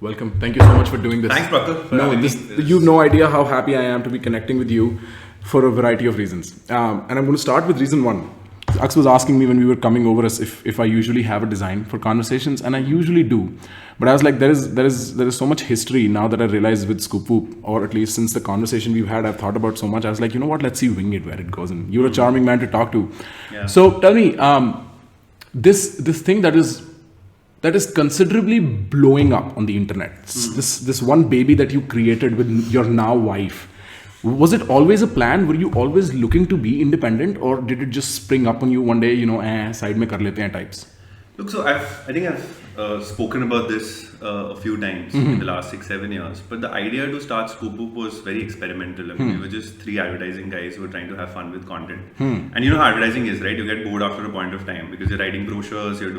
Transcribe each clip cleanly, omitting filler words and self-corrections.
Welcome. Thank you so much for doing this. Thanks, Prakhar. No, you have no idea how happy I am to be connecting with you for a variety of reasons. And I'm going to start with reason one. Aks was asking me when we were coming over if I usually have a design for conversations, and I usually do. But I was like, there is so much history now that I realize with Scoopwhoop, or at least since the conversation we've had, I've thought about so much. I was like, you know what? Let's see wing it where it goes. And you're a charming man to talk to. Yeah. So tell me, this thing that is considerably blowing up on the internet. This one baby that you created with your now wife. Was it always a plan? Were you always looking to be independent, or did it just spring up on you one day, side mein kar lete hain types? Look, so I think I've spoken about this a few times in the last 6-7 years. But the idea to start Scoopwhoop was very experimental. I mean, we were just 3 advertising guys who were trying to have fun with content. And you know how advertising is, right? You get bored after a point of time because you're writing brochures, you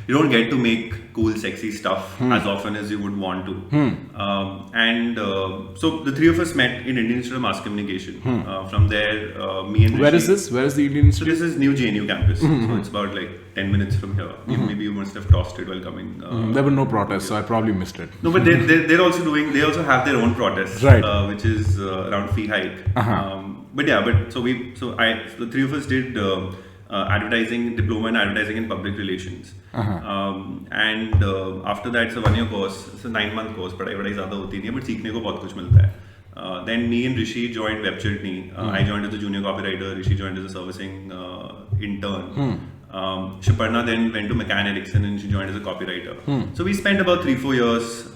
don't get to make cool, sexy stuff as often as you would want to. So the 3 of us met in Indian Institute of Mass Communication. From there, me and Rishi. Where is this? Where is the Indian Institute? So this is new JNU campus. So it's about like 10 minutes from here. Maybe you must have tossed it while coming. There were no protests, so I probably missed it. No, but they also have their own protests, right? Which is around fee hike. The 3 of us did advertising, diploma in advertising and public relations. After that, it's a 1-year course. It's a 9-month course, but पढ़ाई ज़्यादा होती नहीं है, but सीखने को बहुत कुछ मिलता है. Then me and Rishi joined Web Chutney. I joined as a junior copywriter. Rishi joined as a servicing intern. Shiparna then went to McCann Erickson and she joined as a copywriter. So we spent about 3-4 years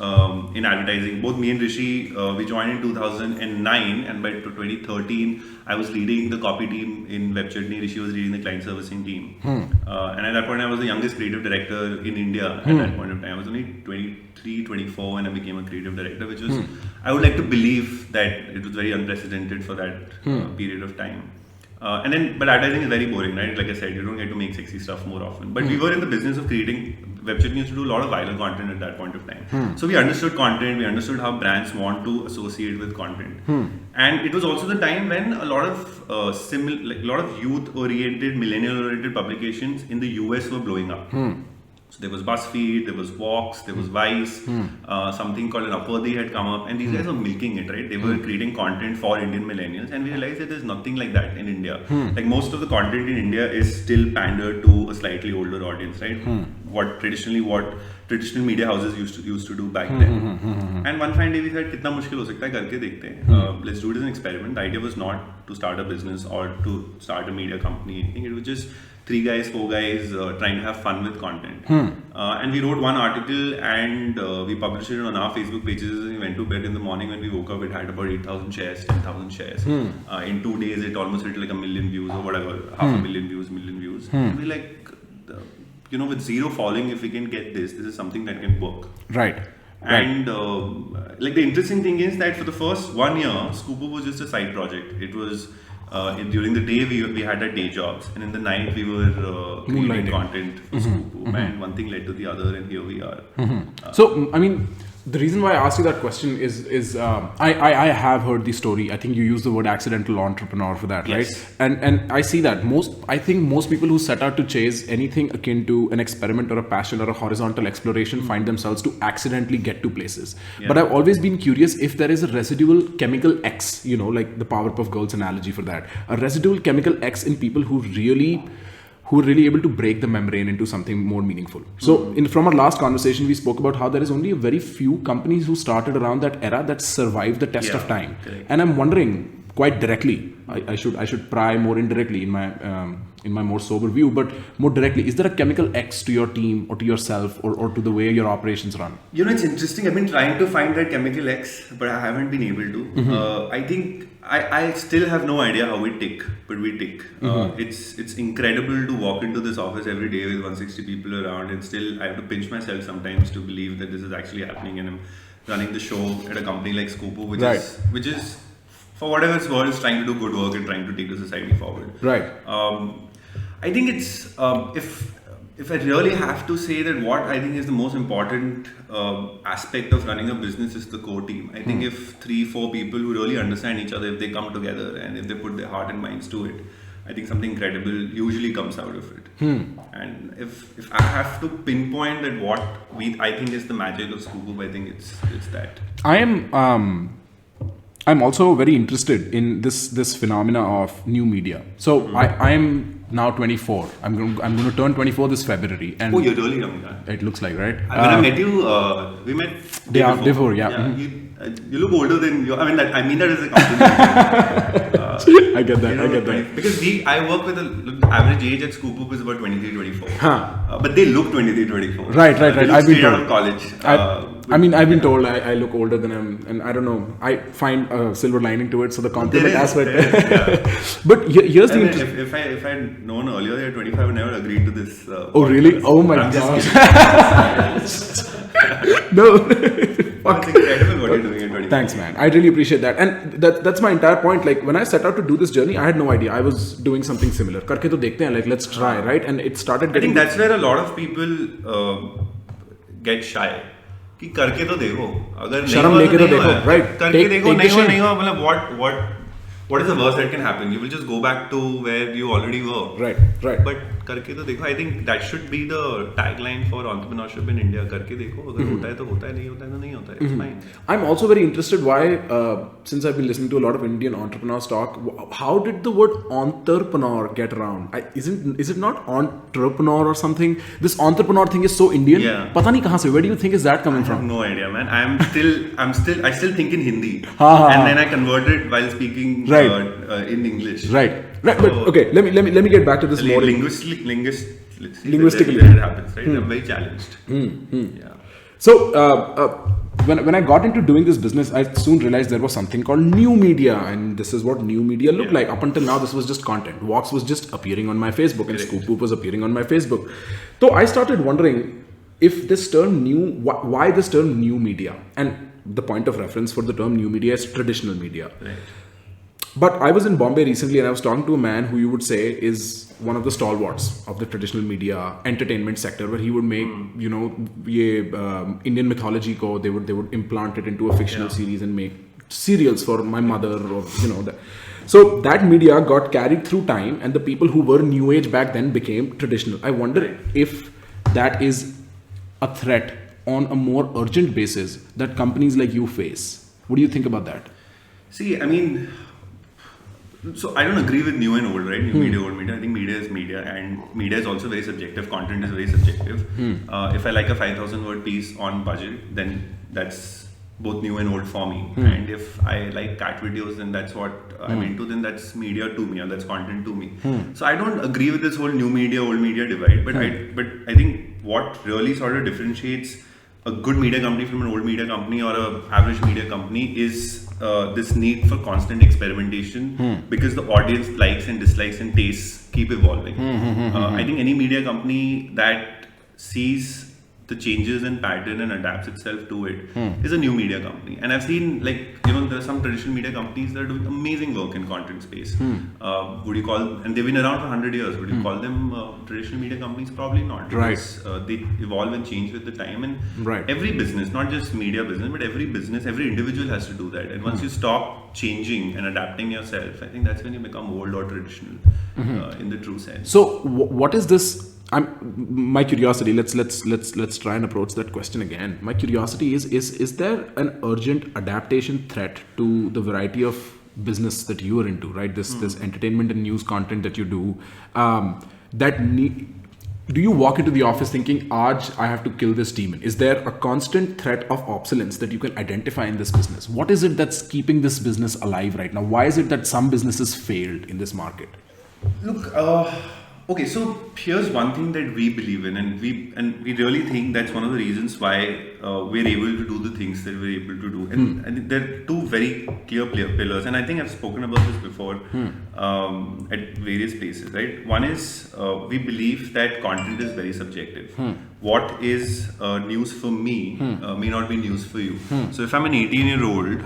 in advertising. Both me and Rishi, we joined in 2009, and by 2013, I was leading the copy team in Web Chutney. Rishi was leading the client servicing team. And at that point, I was the youngest creative director in India at that point of time. I was only 23, 24 when I became a creative director, which was, I would like to believe that it was very unprecedented for that period of time. But advertising is very boring, right? Like I said, you don't get to make sexy stuff more often. But we were in the business of creating. Web Chutney used to do a lot of viral content at that point of time. So we understood content. We understood how brands want to associate with content. And it was also the time when a lot of youth-oriented, millennial-oriented publications in the US were blowing up. So there was BuzzFeed, there was Vox, there was Vice, something called an Upworthy had come up, and these guys were milking it, right? They were creating content for Indian millennials, and we realized that there's nothing like that in India. Like most of the content in India is still pandered to a slightly older audience, right? What traditional media houses used to do back then. And one fine day we said, "Kitna mushkil ho sakta hai, karke dekhte hain. Let's do it as an experiment." The idea was not to start a business or to start a media company. I think it was just 3 guys, 4 guys trying to have fun with content. And we wrote one article and we published it on our Facebook pages. And we went to bed in the morning. When we woke up, it had about 8,000 shares, 10,000 shares. In 2 days, it almost hit like 1 million views or whatever, half a million views. And we like, with 0 following, if we can get this is something that can work. Right. And the interesting thing is that for the first 1 year, Scoopwhoop was just a side project. It was during the day we had our day jobs, and in the night we were creating content for Scoopwhoop, and one thing led to the other, and here we are. So, I mean, the reason why I asked you that question is I have heard the story. I think you used the word accidental entrepreneur for that, yes. Right? And I see that I think most people who set out to chase anything akin to an experiment or a passion or a horizontal exploration find themselves to accidentally get to places. Yeah. But I've always been curious if there is a residual chemical X, like the Powerpuff Girls analogy for that, a residual chemical X in people who are really able to break the membrane into something more meaningful. So from our last conversation, we spoke about how there is only a very few companies who started around that era that survived the test of time. Correct. And I'm wondering quite directly, I should pry more indirectly in my more sober view, but more directly, is there a chemical X to your team or to yourself or to the way your operations run? It's interesting. I've been trying to find that chemical X, but I haven't been able to. I think I still have no idea how we tick, but we tick. It's incredible to walk into this office every day with 160 people around, and still I have to pinch myself sometimes to believe that this is actually happening, and I'm running the show at a company like Scoopwhoop, which is for whatever it's worth, is trying to do good work and trying to take the society forward. Right. I think it's if I really have to say that what I think is the most important aspect of running a business is the core team. I think if 3-4 people who really understand each other, if they come together and if they put their heart and minds to it, I think something incredible usually comes out of it. And if I have to pinpoint that what I think is the magic of Scoopwhoop, I think it's that. I'm also very interested in this phenomena of new media. So I'm now 24. I'm going to turn 24 this February. And you're really young, man. It looks like, right? When I met you, we met day before, yeah. You look older than you. I mean that as a compliment. I get that. Because I work with the average age at Scoopwhoop is about 23, 24. But they look 23, 24. Right. I've been told. Out of college. I've been told I look older than him, and I don't know. I find a silver lining to it, so the compliment aspect. But here's the if I had known earlier you're 25, I would never agreed to this. Oh really? Oh my gosh! No. It's incredible what you're doing at 25. Thanks, man. I really appreciate that, and that's my entire point. Like when I set out to do this journey, I had no idea. I was doing something similar. Karke to dekhte hain, like let's try, right? And it started. I think that's where a lot of people get shy. कि करके तो देखो अगर शर्म लेके तो देखो right करके देखो नहीं हुआ मतलब what is the worst that can happen? You will just go back to where you already were. Right. But करके तो देखो. I think that should be the tagline for entrepreneurship in India. करके देखो अगर होता है तो होता है नहीं होता है तो नहीं होता है. It's fine. I'm also very interested why since I've been listening to a lot of Indian entrepreneurs talk, how did the word entrepreneur get around? Is it not entrepreneur or something? This entrepreneur thing is so Indian. Yeah. पता नहीं कहाँ से. Where do you think is that coming from? I have no idea, man. I still think in Hindi. And then I converted while speaking in English. Right. But okay, let me get back to this more. Linguistically, it happens, right? I'm very challenged. Yeah. So when I got into doing this business, I soon realized there was something called new media, and this is what new media looked like. Up until now, this was just content. Vox was just appearing on my Facebook, and Scoopwhoop was appearing on my Facebook. So I started wondering if this term why this term new media, and the point of reference for the term new media is traditional media. Right. But I was in Bombay recently and I was talking to a man who you would say is one of the stalwarts of the traditional media entertainment sector, where he would make Indian mythology they would implant it into a fictional series and make serials for my mother or that. So that media got carried through time, and the people who were new age back then became traditional. I wonder if that is a threat on a more urgent basis that companies like you face. What do you think about that? See, I mean, so I don't agree with new and old, right? New media, old media. I think media is media, and media is also very subjective. Content is very subjective. If I like a 5,000 word piece on budget, then that's both new and old for me. And if I like cat videos, then that's what I'm into, then that's media to me, or that's content to me. So I don't agree with this whole new media, old media divide, but I think what really sort of differentiates a good media company from an old media company or an average media company is this need for constant experimentation, because the audience likes and dislikes and tastes keep evolving. I think any media company that sees the changes in pattern and adapts itself to it is a new media company. And I've seen, there are some traditional media companies that are doing amazing work in content space. Would you call, and they've been around for 100 years, would you call them traditional media companies? Probably not. Because they evolve and change with the time. And every business, not just media business, but every business, every individual has to do that. And once you stop changing and adapting yourself, I think that's when you become old or traditional in the true sense. So what is this? My curiosity, let's try and approach that question again. My curiosity is there an urgent adaptation threat to the variety of business that you are into, right? This entertainment and news content that you do, do you walk into the office thinking, Aaj I have to kill this demon? Is there a constant threat of obsolescence that you can identify in this business? What is it that's keeping this business alive right now? Why is it that some businesses failed in this market? Look, okay, so here's one thing that we believe in, and we really think that's one of the reasons why we're able to do the things that we're able to do. And I think there are two very clear pillars, and I think I've spoken about this before at various places, right? One is we believe that content is very subjective. What is news for me may not be news for you. So if I'm an 18-year-old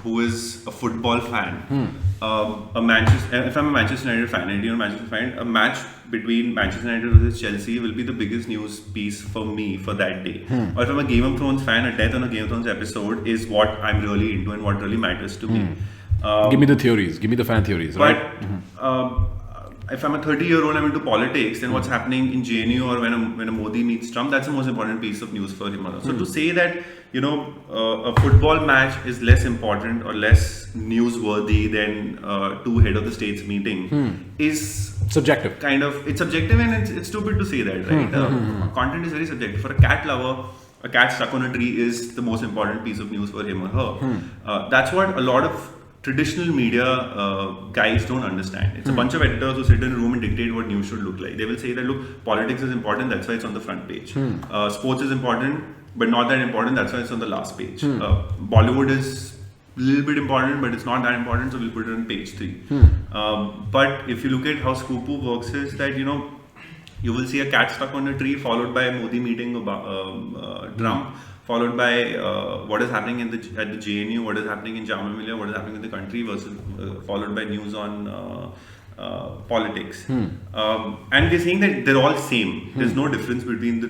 who is a football fan, if I'm a Manchester United fan, a match between Manchester United versus Chelsea will be the biggest news piece for me for that day. Or if I'm a Game of Thrones fan, a death on a Game of Thrones episode is what I'm really into and what really matters to me. Give me the theories. Give me the fan theories. But right? if I'm a 30-year-old, I'm into politics, then what's happening in JNU or when a Modi meets Trump, that's the most important piece of news for him. So to say that, a football match is less important or less newsworthy than two head of the states meeting is subjective. It's subjective, and it's stupid to say that, right? Content is very subjective. For a cat lover, a cat stuck on a tree is the most important piece of news for him or her. That's what a lot of traditional media guys don't understand. It's a bunch of editors who sit in a room and dictate what news should look like. They will say that, look, politics is important, that's why it's on the front page. Sports is important, but not that important, that's why it's on the last page. Bollywood is a little bit important, but it's not that important, so we'll put it on page 3. But if you look at how Scoopwhoop works, is that, you will see a cat stuck on a tree, followed by Modi meeting Trump, followed by what is happening at the JNU, what is happening in Jammu Millia, what is happening in the country, versus followed by news on politics. And we're saying that they're all same. There's no difference between the.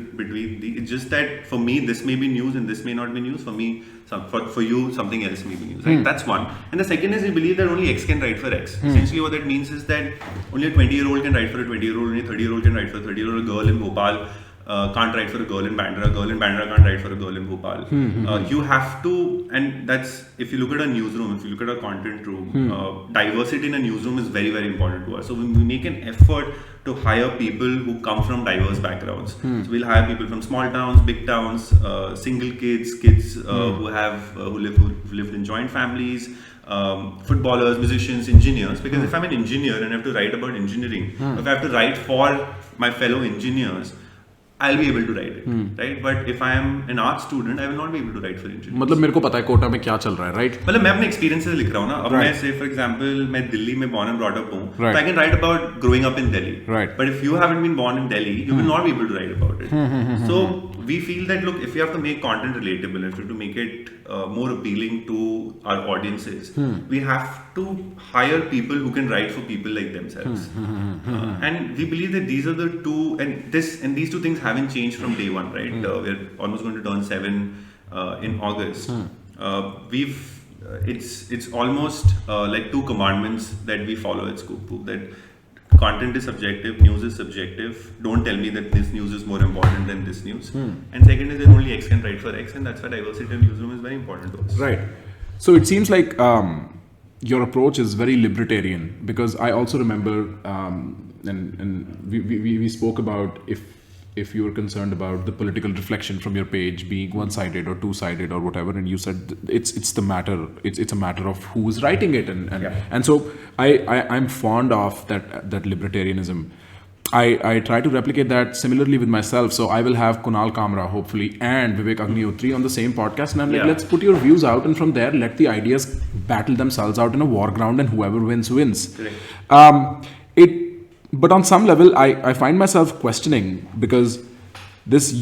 It's just that for me, this may be news and this may not be news. For me, for you, something else may be news. Right? That's one. And the second is we believe that only X can write for X. Essentially, what that means is that only a 20-year-old can write for a 20-year-old, only a 30-year-old can write for a 30-year-old. Girl in Bhopal can't write for a girl in Bandra. A girl in Bandra can't write for a girl in Bhopal. You have to, and that's, if you look at a newsroom, if you look at a content room, diversity in a newsroom is very, very important to us. So we make an effort to hire people who come from diverse backgrounds. So we'll hire people from small towns, big towns, single kids who lived in joint families, footballers, musicians, engineers. Because if I'm an engineer and I have to write about engineering, if I have to write for my fellow engineers, I'll be able to write it, right? But if I am an art student, I will not be able to write for engineering. मतलब मेरे को पता है कोटा में क्या चल रहा है, right? मतलब मैं अपने experiences लिख रहा हूँ ना. अब मैं say for example मैं दिल्ली में born and brought up हूँ, so I can write about growing up in Delhi. Right. But if you haven't been born in Delhi, you will not be able to write about it. So we feel that, look, if you have to make content relatable, if you have to make it more appealing to our audiences, we have to hire people who can write for people like themselves. And we believe that these are the two, and these two things haven't changed from day one, right? We're almost going to turn 7 in August. It's almost like 2 commandments that we follow at Scoopwhoop, that content is subjective, news is subjective. Don't tell me that this news is more important than this news. And second is that only X can write for X, and that's why diversity in newsroom is very important to us. Right. So it seems like your approach is very libertarian, because I also remember, and we spoke about if you were concerned about the political reflection from your page being one-sided or two-sided or whatever, and you said it's a matter of who is writing it, and so I'm fond of that libertarianism. I try to replicate that similarly with myself. So I will have Kunal Kamra, hopefully, and Vivek Agnihotri on the same podcast, and I'm like, let's put your views out, and from there let the ideas battle themselves out in a war ground, and whoever wins. But on some level, I find myself questioning, because this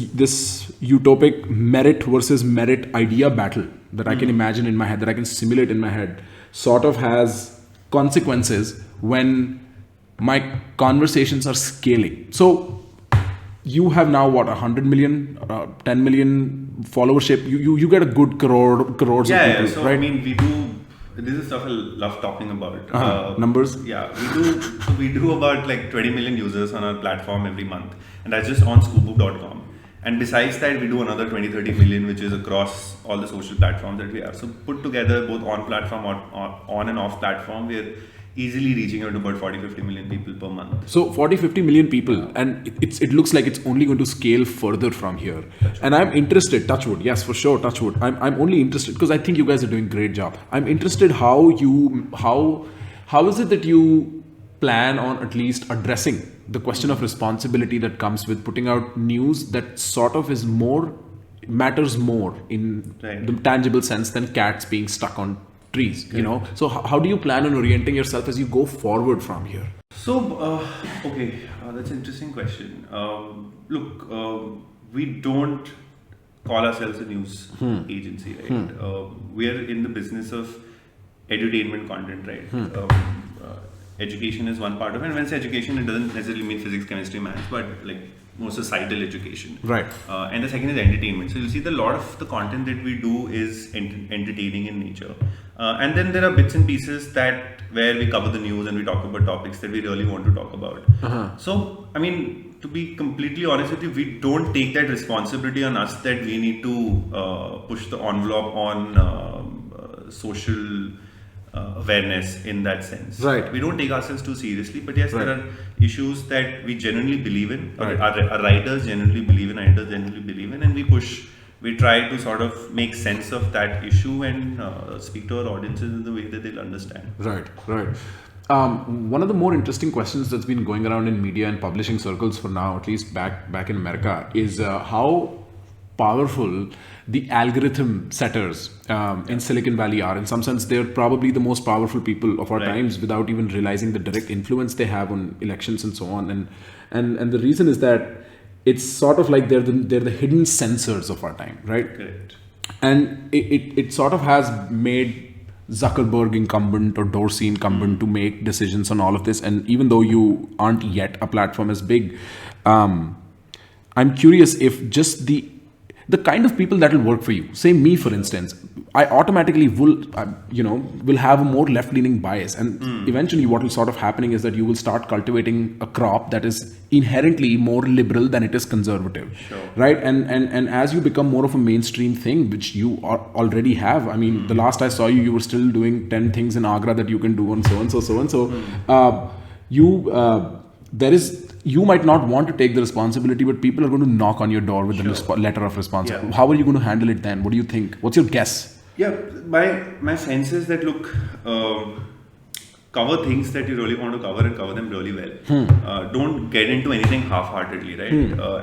utopic merit versus merit idea battle that I can imagine in my head, that I can simulate in my head, sort of has consequences when my conversations are scaling. So you have now 100 million, 10 million followership. You get a good crores of people, so right? I mean, we do. This is stuff I love talking about. Numbers? Yeah, we do about like 20 million users on our platform every month, and that's just on scoopwhoop.com. And besides that, we do another 20-30 million, which is across all the social platforms that we have. So put together, both on platform or on and off platform, we're easily reaching out to about 40-50 million people per month. So 40-50 million people, and it looks like it's only going to scale further from here. And I'm interested, touchwood, yes, for sure, touchwood. I'm only interested because I think you guys are doing a great job. I'm interested how is it that you plan on at least addressing the question of responsibility that comes with putting out news that sort of matters more in the tangible sense than cats being stuck on trees, So how do you plan on orienting yourself as you go forward from here? So, that's an interesting question. Look, we don't call ourselves a news agency, right? We are in the business of edutainment content, right? Education is one part of it. And when I say education, it doesn't necessarily mean physics, chemistry, maths, but like more societal education. Right. And the second is entertainment. So you'll see that a lot of the content that we do is entertaining in nature. And then there are bits and pieces that where we cover the news and we talk about topics that we really want to talk about. So, I mean, to be completely honest with you, we don't take that responsibility on us that we need to push the envelope on social awareness in that sense. Right. We don't take ourselves too seriously, but yes, Right. there are issues that we genuinely believe in, or our writers genuinely believe in, editors genuinely believe in, and we try to sort of make sense of that issue and speak to our audiences in the way that they'll understand. Right. One of the more interesting questions that's been going around in media and publishing circles for now, at least back in America, is how powerful the algorithm setters in Silicon Valley are. In some sense, they're probably the most powerful people of our times without even realizing the direct influence they have on elections and so on. And the reason is that it's sort of like they're the hidden censors of our time, right? Correct. And it sort of has made Zuckerberg incumbent or Dorsey incumbent to make decisions on all of this. And even though you aren't yet a platform as big, I'm curious if just the kind of people that will work for you, say me for instance, I automatically will have a more left-leaning bias, and eventually what will sort of happening is that you will start cultivating a crop that is inherently more liberal than it is conservative, right? And as you become more of a mainstream thing, which you already have. I mean, the last I saw you were still doing 10 things in Agra that you can do, and so on, so on. So you might not want to take the responsibility, but people are going to knock on your door with the letter of responsibility. Yeah. How are you going to handle it then? What do you think? What's your guess? Yeah, my sense is that, look, cover things that you really want to cover and cover them really well. Don't get into anything half-heartedly, right?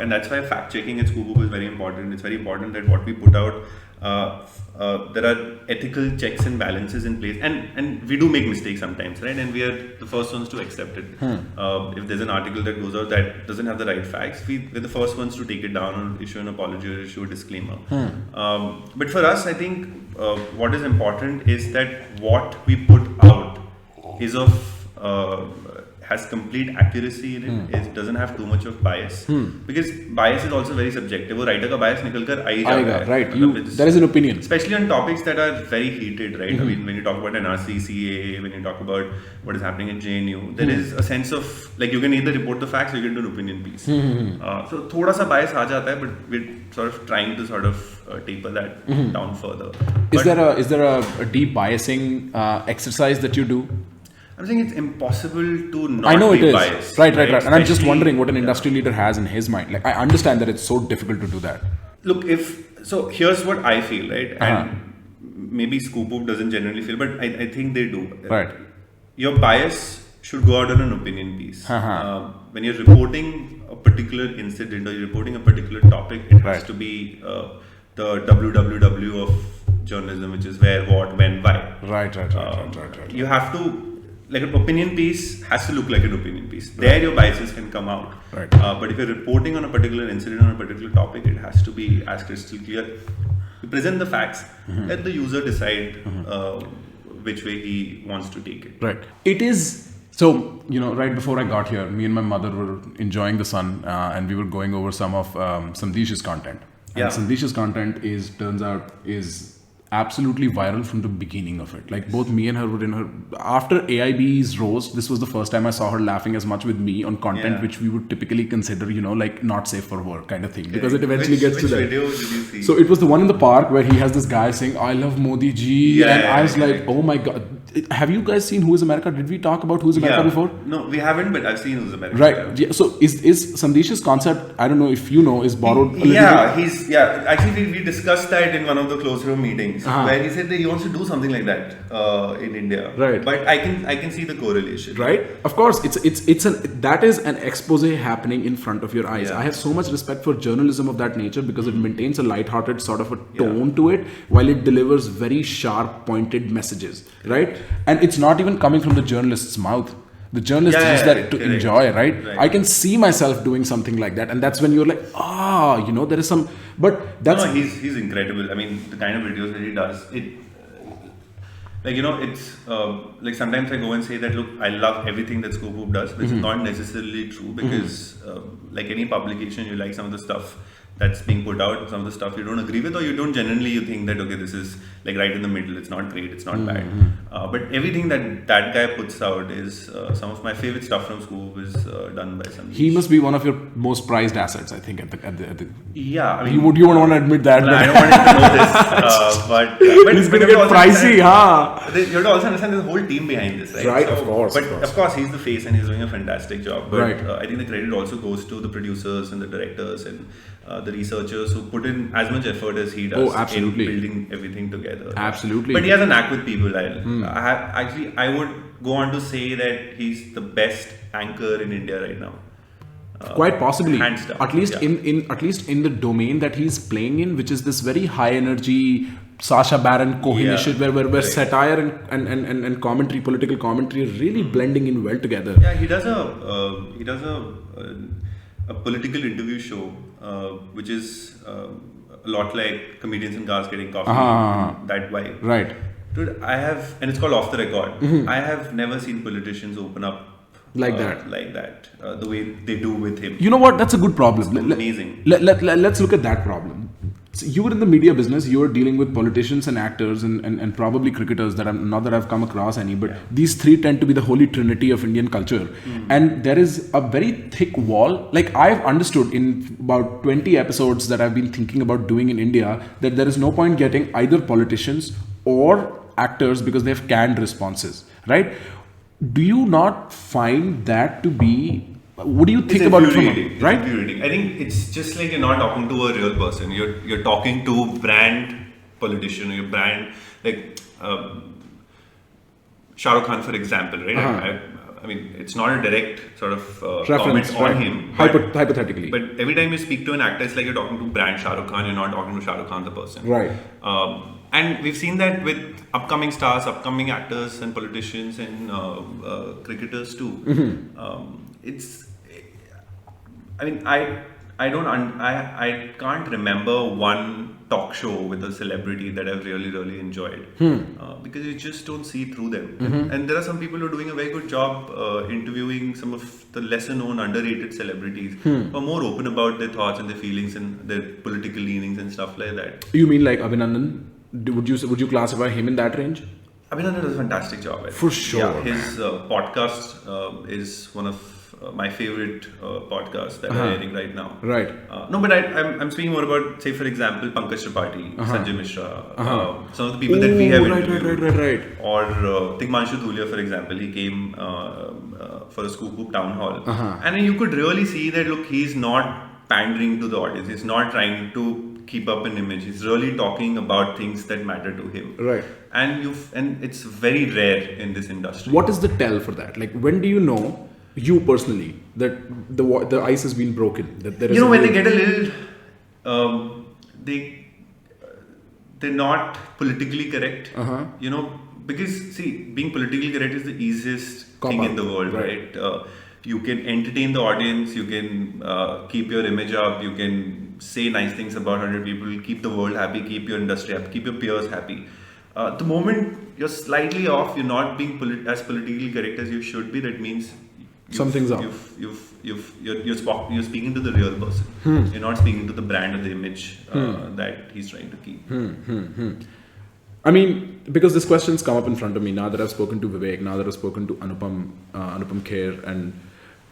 And that's why fact-checking at Scoopwhoop is very important. It's very important that what we put out, there are ethical checks and balances in place, and we do make mistakes sometimes, right? And we are the first ones to accept it. If there's an article that goes out that doesn't have the right facts, we're the first ones to take it down or issue an apology or issue a disclaimer. But for us, I think what is important is that what we put out is has complete accuracy in it. It doesn't have too much of bias, because bias is also very subjective. वो writer का bias निकल कर आ ही जाता है. Right. There is an opinion, especially on topics that are very heated, right? I mean, when you talk about NRC, CAA, when you talk about what is happening in JNU, there is a sense of like you can either report the facts or you can do an opinion piece. So थोड़ा सा bias आ जाता है, but we're sort of trying to sort of taper that down further. Is there a de-biasing exercise that you do? I'm saying it's impossible to not I know be it is. biased. Right. And I'm just wondering what an industry leader has in his mind. Like, I understand that it's so difficult to do that. Look, here's what I feel, right? And maybe Scoopwhoop doesn't generally feel, but I think they do. Right. Your bias should go out on an opinion piece. When you're reporting a particular incident or you're reporting a particular topic, it has to be the WWW of journalism, which is where, what, when, why. Right. You have to, like, an opinion piece has to look like an opinion piece. There your biases can come out. Right. But if you're reporting on a particular incident on a particular topic, it has to be as crystal clear. You present the facts, let the user decide which way he wants to take it. Right. It is. So, right before I got here, me and my mother were enjoying the sun, and we were going over some of Samdhish's content. And Samdhish's content turns out is absolutely viral from the beginning of it. Like, both me and her were in her... After AIB's rose, this was the first time I saw her laughing as much with me on content which we would typically consider, like, not safe for work kind of thing. Because it eventually gets to that. Which video did you see? So it was the one in the park where he has this guy saying, "I love Modi ji." And I was like, oh my God. Have you guys seen Who is America? Did we talk about Who's America before? No, we haven't, but I've seen Who's America. Right. Yeah. So is Samdhish's concept, I don't know if you know, is borrowed a little bit? Actually, we discussed that in one of the closed room meetings where he said that he wants to do something like that in India. Right. But I can see the correlation. Right. Of course, that is an expose happening in front of your eyes. I have so much respect for journalism of that nature because it maintains a light-hearted sort of a tone to it while it delivers very sharp, pointed messages. Right. And it's not even coming from the journalist's mouth. The journalist is there to enjoy, right? I can see myself doing something like that, and that's when you're like, there is some. But that's he's incredible. I mean, the kind of videos that he does, it's like sometimes I go and say that, look, I love everything that Scoopwhoop does, which is not necessarily true because like any publication, you like some of the stuff that's being put out, some of the stuff you don't agree with, or you don't genuinely, you think that, okay, this is like right in the middle, it's not great, it's not bad. But everything that guy puts out is some of my favorite stuff from Scoop is done by Samdhish. He must be one of your most prized assets, I think. At the Yeah, I mean, you wouldn't want to admit that. I don't want him to know this, but He's going to get pricey, huh? You have to also understand there's a whole team behind this, right? Right, of course. But of course, he's the face and he's doing a fantastic job. But Right. I think the credit also goes to the producers and the directors and the researchers who put in as much effort as he does in building everything together. Absolutely. But he has a knack with people. I would go on to say that he's the best anchor in India right now. Quite possibly, hands down. at least in the domain that he's playing in, which is this very high energy Sacha Baron Cohen shit, where right. satire and commentary, political commentary, are really blending in well together. Yeah, he does a political interview show, which is a lot like Comedians in Cars Getting Coffee, that vibe. Right. Dude, and it's called Off the Record. I have never seen politicians open up like that, the way they do with him. You know what? That's a good problem. Amazing. Let's look at that problem. So you were in the media business. You were dealing with politicians and actors and probably cricketers. That I'm not that I've come across any, but these three tend to be the holy trinity of Indian culture. And there is a very thick wall. Like I've understood in about 20 episodes that I've been thinking about doing in India, that there is no point getting either politicians or actors because they have canned responses, right? Do you not find that to be? What do you think about it? Right? Infuriating. I think it's just like you're not talking to a real person. You're talking to brand politician, your brand like Shah Rukh Khan, for example, right? I mean, it's not a direct sort of comment on him. Hypothetically. But every time you speak to an actor, it's like you're talking to brand Shah Rukh Khan, you're not talking to Shah Rukh Khan, the person. Right. And we've seen that with upcoming stars, upcoming actors and politicians and cricketers too. I can't remember one talk show with a celebrity that I've really enjoyed because you just don't see through them. And there are some people who are doing a very good job interviewing some of the lesser known, underrated celebrities who are more open about their thoughts and their feelings and their political leanings and stuff like that. You mean like Abhinandan? Would you classify him in that range? Abhinandan does a fantastic job. I think. For sure. Yeah, his podcast is one of my favorite podcasts that are airing right now. Right. No, but I'm speaking more about, say, for example, Pankaj Tripathi, Sanjay Mishra, some of the people that we have interviewed. Right. Or Tigmanshu Dhulia, for example, he came for a Scoopwhoop town hall. And then you could really see that, look, he's not pandering to the audience. He's not trying to keep up an image. He's really talking about things that matter to him. Right. And it's very rare in this industry. What is the tell for that? Like, when do you know, you personally, that the ice has been broken? That there is when they get a little, they're not politically correct. Because see, being politically correct is the easiest thing in the world, right? You can entertain the audience, you can keep your image up, you can say nice things about 100 people, keep the world happy, keep your industry happy, keep your peers happy. The moment you're slightly off, you're not being as politically correct as you should be, that means something's up. You're speaking to the real person. You're not speaking to the brand or the image that he's trying to keep. I mean, because this question's come up in front of me now that I've spoken to Vivek, now that I've spoken to Anupam Kher,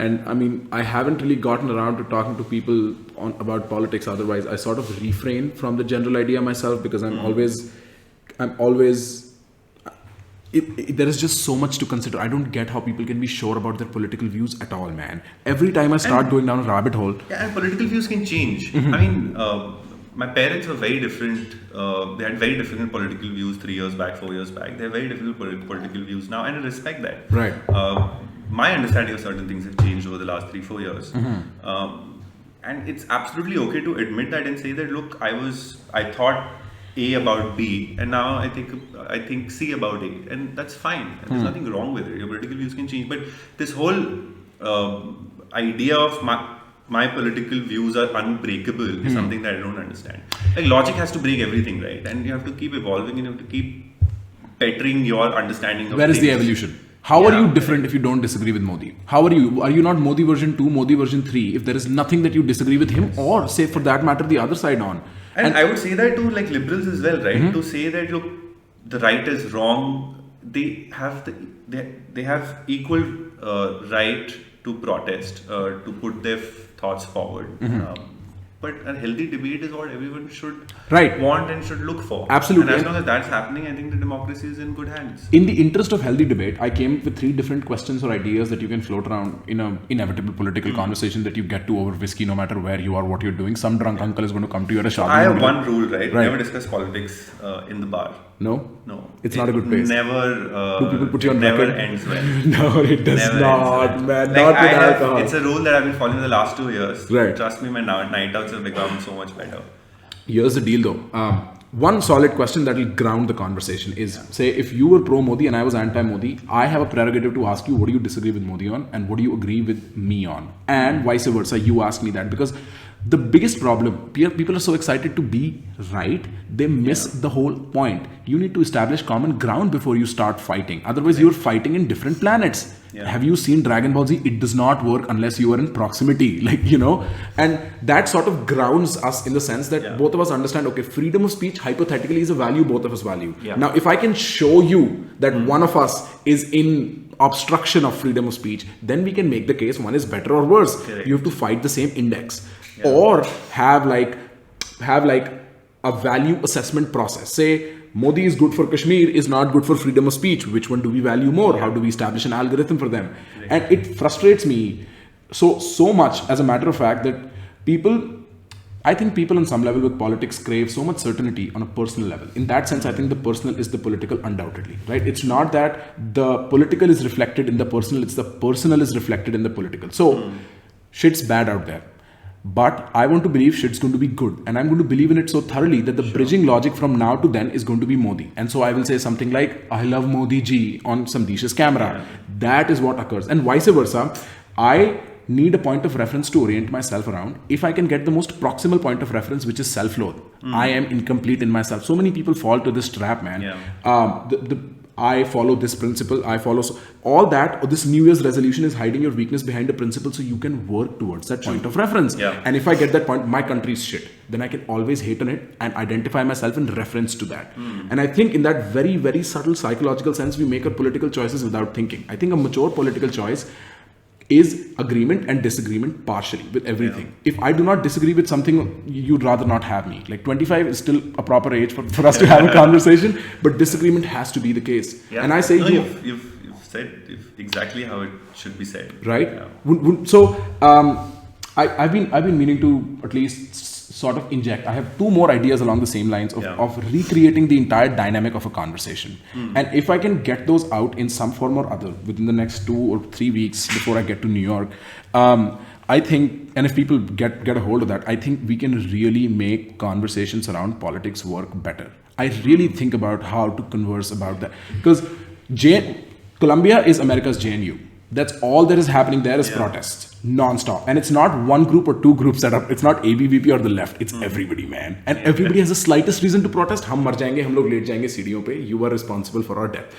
and I mean, I haven't really gotten around to talking to people about politics. Otherwise, I sort of refrain from the general idea myself because I'm always. There is just so much to consider. I don't get how people can be sure about their political views at all, man. Every time I start going down a rabbit hole. Yeah, and political views can change. I mean, my parents were very different. They had very different political views 3 years back, 4 years back. They have very different political views now, and I respect that. Right. My understanding of certain things have changed over the last 3-4 years. And it's absolutely okay to admit that and say that, look, I thought A about B, and now I think C about A, and that's fine. There's nothing wrong with it. Your political views can change, but this whole idea of my political views are unbreakable is something that I don't understand. Like, logic has to break everything, right? And you have to keep evolving, and you have to keep bettering your understanding of Where is the things. evolution? How are you different if you don't disagree with Modi? How are you? Are you not Modi version 2, Modi version 3? If there is nothing that you disagree with him, or say for that matter the other side on. And I would say that to like liberals as well, right? To say that look, the right is wrong. They have equal right to protest, to put their thoughts forward. But a healthy debate is what everyone should want and should look for. Absolutely. And as long as that's happening, I think the democracy is in good hands. In the interest of healthy debate, I came with 3 different questions or ideas that you can float around in an inevitable political conversation that you get to over whiskey, no matter where you are, what you're doing. Some drunk uncle is going to come to you at a shop. I have one rule, right? Never discuss politics in the bar. No? It's not a good place. Never. Do people put you on never record? ends well. No, it does Never not, ends well. man. Like Not with alcohol. It's a rule that I've been following the last 2 years. Right. Trust me, my night outs have become so much better. Here's the deal though. One solid question that will ground the conversation is, say, if you were pro-Modi and I was anti-Modi, I have a prerogative to ask you, what do you disagree with Modi on and what do you agree with me on? And vice versa, you ask me that. Because the biggest problem, people are so excited to be right, they miss the whole point. You need to establish common ground before you start fighting. Otherwise, you're fighting in different planets. Have you seen Dragon Ball Z? It does not work unless you are in proximity, and that sort of grounds us in the sense that both of us understand, okay, freedom of speech hypothetically is a value both of us value. Now, if I can show you that one of us is in obstruction of freedom of speech, then we can make the case one is better or worse. Correct. You have to fight the same index. Or have like a value assessment process. Say Modi is good for Kashmir, is not good for freedom of speech. Which one do we value more? How do we establish an algorithm for them? And it frustrates me so much, as a matter of fact, that I think people on some level with politics crave so much certainty on a personal level. In that sense, I think the personal is the political undoubtedly, right? It's not that the political is reflected in the personal, it's the personal is reflected in the political. So shit's bad out there. But I want to believe shit's going to be good. And I'm going to believe in it so thoroughly that the bridging logic from now to then is going to be Modi. And so I will say something like, I love Modi ji on Samdhish's camera. That is what occurs. And vice versa, I need a point of reference to orient myself around. If I can get the most proximal point of reference, which is self-loathe, I am incomplete in myself. So many people fall to this trap, man. I follow this principle, all that, or this New Year's resolution is hiding your weakness behind a principle so you can work towards that point of reference. And if I get that point, my country is shit, then I can always hate on it and identify myself in reference to that. And I think in that very, very subtle psychological sense, we make our political choices without thinking. I think a mature political choice is agreement and disagreement partially with everything. If I do not disagree with something, you'd rather not have me. Like 25 is still a proper age for us to have a conversation, but disagreement has to be the case. And I say you've said exactly how it should be said. Right? So I've been meaning to at least sort of inject. I have 2 more ideas along the same lines of recreating the entire dynamic of a conversation. And if I can get those out in some form or other within the next 2 or 3 weeks before I get to New York, I think, and if people get a hold of that, I think we can really make conversations around politics work better. I really think about how to converse about that. Because Colombia is America's JNU. That's all that is happening there is protests non-stop. And it's not one group or 2 groups set up. It's not ABVP or the left. It's everybody, man. And everybody has the slightest reason to protest. Hum mar jayenge, hum log let jayenge सीढ़ियों पे. You are responsible for our death.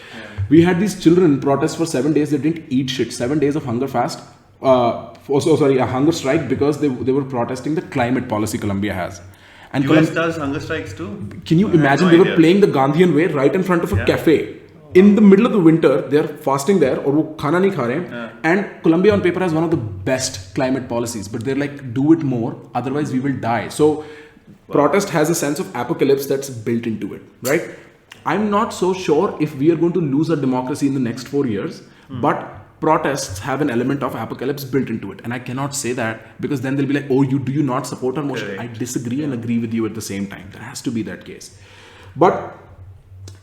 We had these children protest for 7 days. They didn't eat shit. 7 days of hunger fast. A hunger strike because they were protesting the climate policy Colombia has. And US does hunger strikes too. Can you imagine they were playing the Gandhian way right in front of a cafe? In the middle of the winter, they're fasting there, or wo khana nahi kha rahe. And Colombia on paper has one of the best climate policies, but they're like, do it more, otherwise we will die. So protest has a sense of apocalypse that's built into it, right? I'm not so sure if we are going to lose our democracy in the next 4 years, but protests have an element of apocalypse built into it. And I cannot say that because then they'll be like, oh, do you not support our motion? I disagree and agree with you at the same time. There has to be that case. But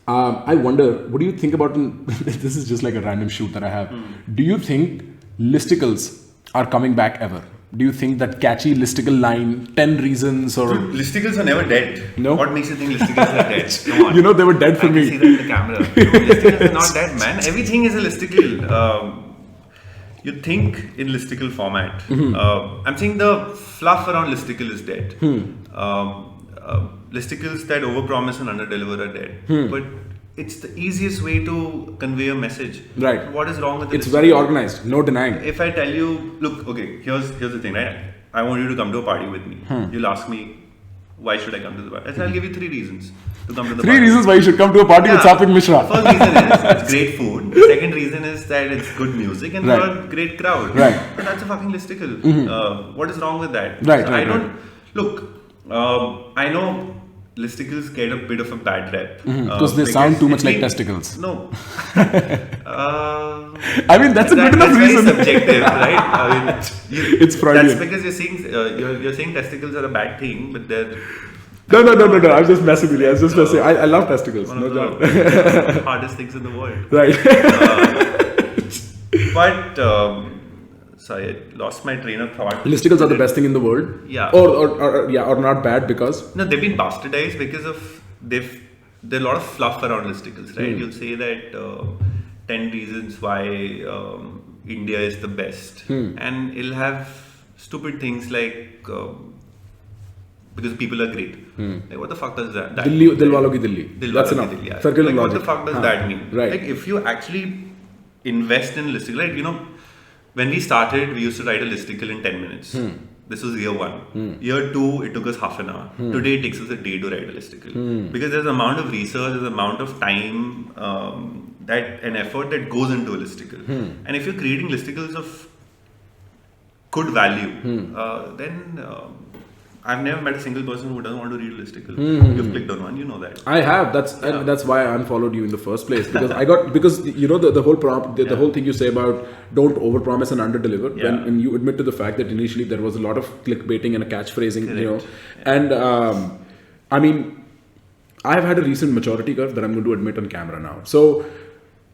I wonder, what do you think about, this is just like a random shoot that I have. Do you think listicles are coming back ever? Do you think that catchy listicle line, 10 reasons or... Dude, listicles are never dead. No? What makes you think listicles are dead? Come on. You know, they were dead for I me. can see that in the camera. Listicles are not dead, man. Everything is a listicle. You think in listicle format. I'm saying the fluff around listicle is dead. Listicles that overpromise and underdeliver are dead. But it's the easiest way to convey a message. Right. What is wrong with it? It's very organized, no denying. If I tell you, look, okay, here's the thing, right? I want you to come to a party with me. You'll ask me, why should I come to the party? I'll give you 3 reasons to come to the party. 3 reasons why you should come to a party with Sattvik Mishra. The first reason is it's great food. The second reason is that it's good music and Right. you're a great crowd. Right. But that's a fucking listicle. What is wrong with that? Right, So right, I don't look. I know listicles get a bit of a bad rep Because they sound too much it's like been- testicles. No. I mean, that's a good enough that's reason. very subjective, right? I mean, It's Freudian. That's because you're saying testicles are a bad thing, but they're No. I'm just messing with you. I was just messing. I love testicles. one No of doubt. the hardest things in the world. Right. But sorry, I lost my train of thought. Listicles are the best thing in the world. Yeah. Or not bad because. No, they've been bastardized because of there's a lot of fluff around listicles, right? You'll say that 10 reasons why India is the best, and it'll have stupid things like because people are great. Like, what the fuck does that? Dilli, Dilwalo ki Dilli. Dil That's wala enough. ki dil, yeah. Circular Like, logic. what the fuck does that mean? Right. Like, if you actually invest in listicle, right? You know, when we started, we used to write a listicle in 10 minutes. This was year 1. Year 2, it took us half an hour. Today, it takes us a day to write a listicle. Because there's an amount of research, there's an amount of time, that an effort that goes into a listicle. And if you're creating listicles of good value, then I've never met a single person who doesn't want to read a listicle. You've clicked on one, you know that. I have. That's why I unfollowed you in the first place because you know the whole the whole thing you say about don't overpromise and underdeliver. Yeah. And you admit to the fact that initially there was a lot of clickbaiting and a catchphrasing, you know. Correct. And I mean, I've had a recent maturity curve that I'm going to admit on camera now. So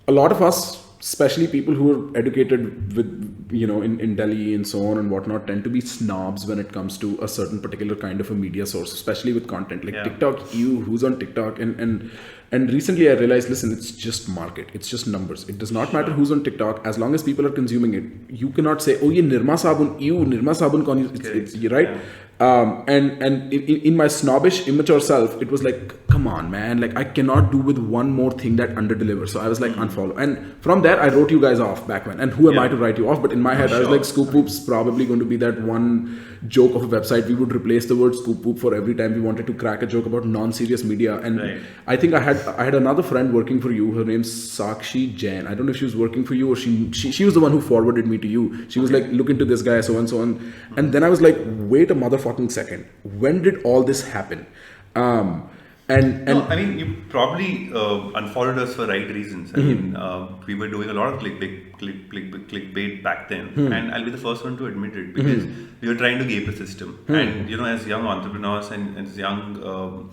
a lot of us, especially people who are educated with, you know, in Delhi and so on and whatnot, tend to be snobs when it comes to a certain particular kind of a media source, especially with content like TikTok. Who's on TikTok, and recently I realized, listen, it's just market, it's just numbers. It does not matter who's on TikTok as long as people are consuming it. You cannot say, oh, ye Nirma Sabun, Nirma Sabun kon use. It's right. And in my snobbish, immature self, it was like, come on, man, like I cannot do with one more thing that underdelivers. So I was like, unfollow. And from there, I wrote you guys off back when. And who am I to write you off? But in my head, I was like, Scoopwhoop's probably going to be that one joke of a website. We would replace the word Scoopwhoop for every time we wanted to crack a joke about non-serious media. And I think I had another friend working for you. Her name's Sakshi Jain. I don't know if she was working for you or she was the one who forwarded me to you. She was like, look into this guy, so and so on. And then I was like, wait a motherfucking second. When did all this happen? No, I mean, you probably unfollowed us for right reasons. I mean, we were doing a lot of clickbait back then, and I'll be the first one to admit it because we were trying to gape the system. And you know, as young entrepreneurs and as young,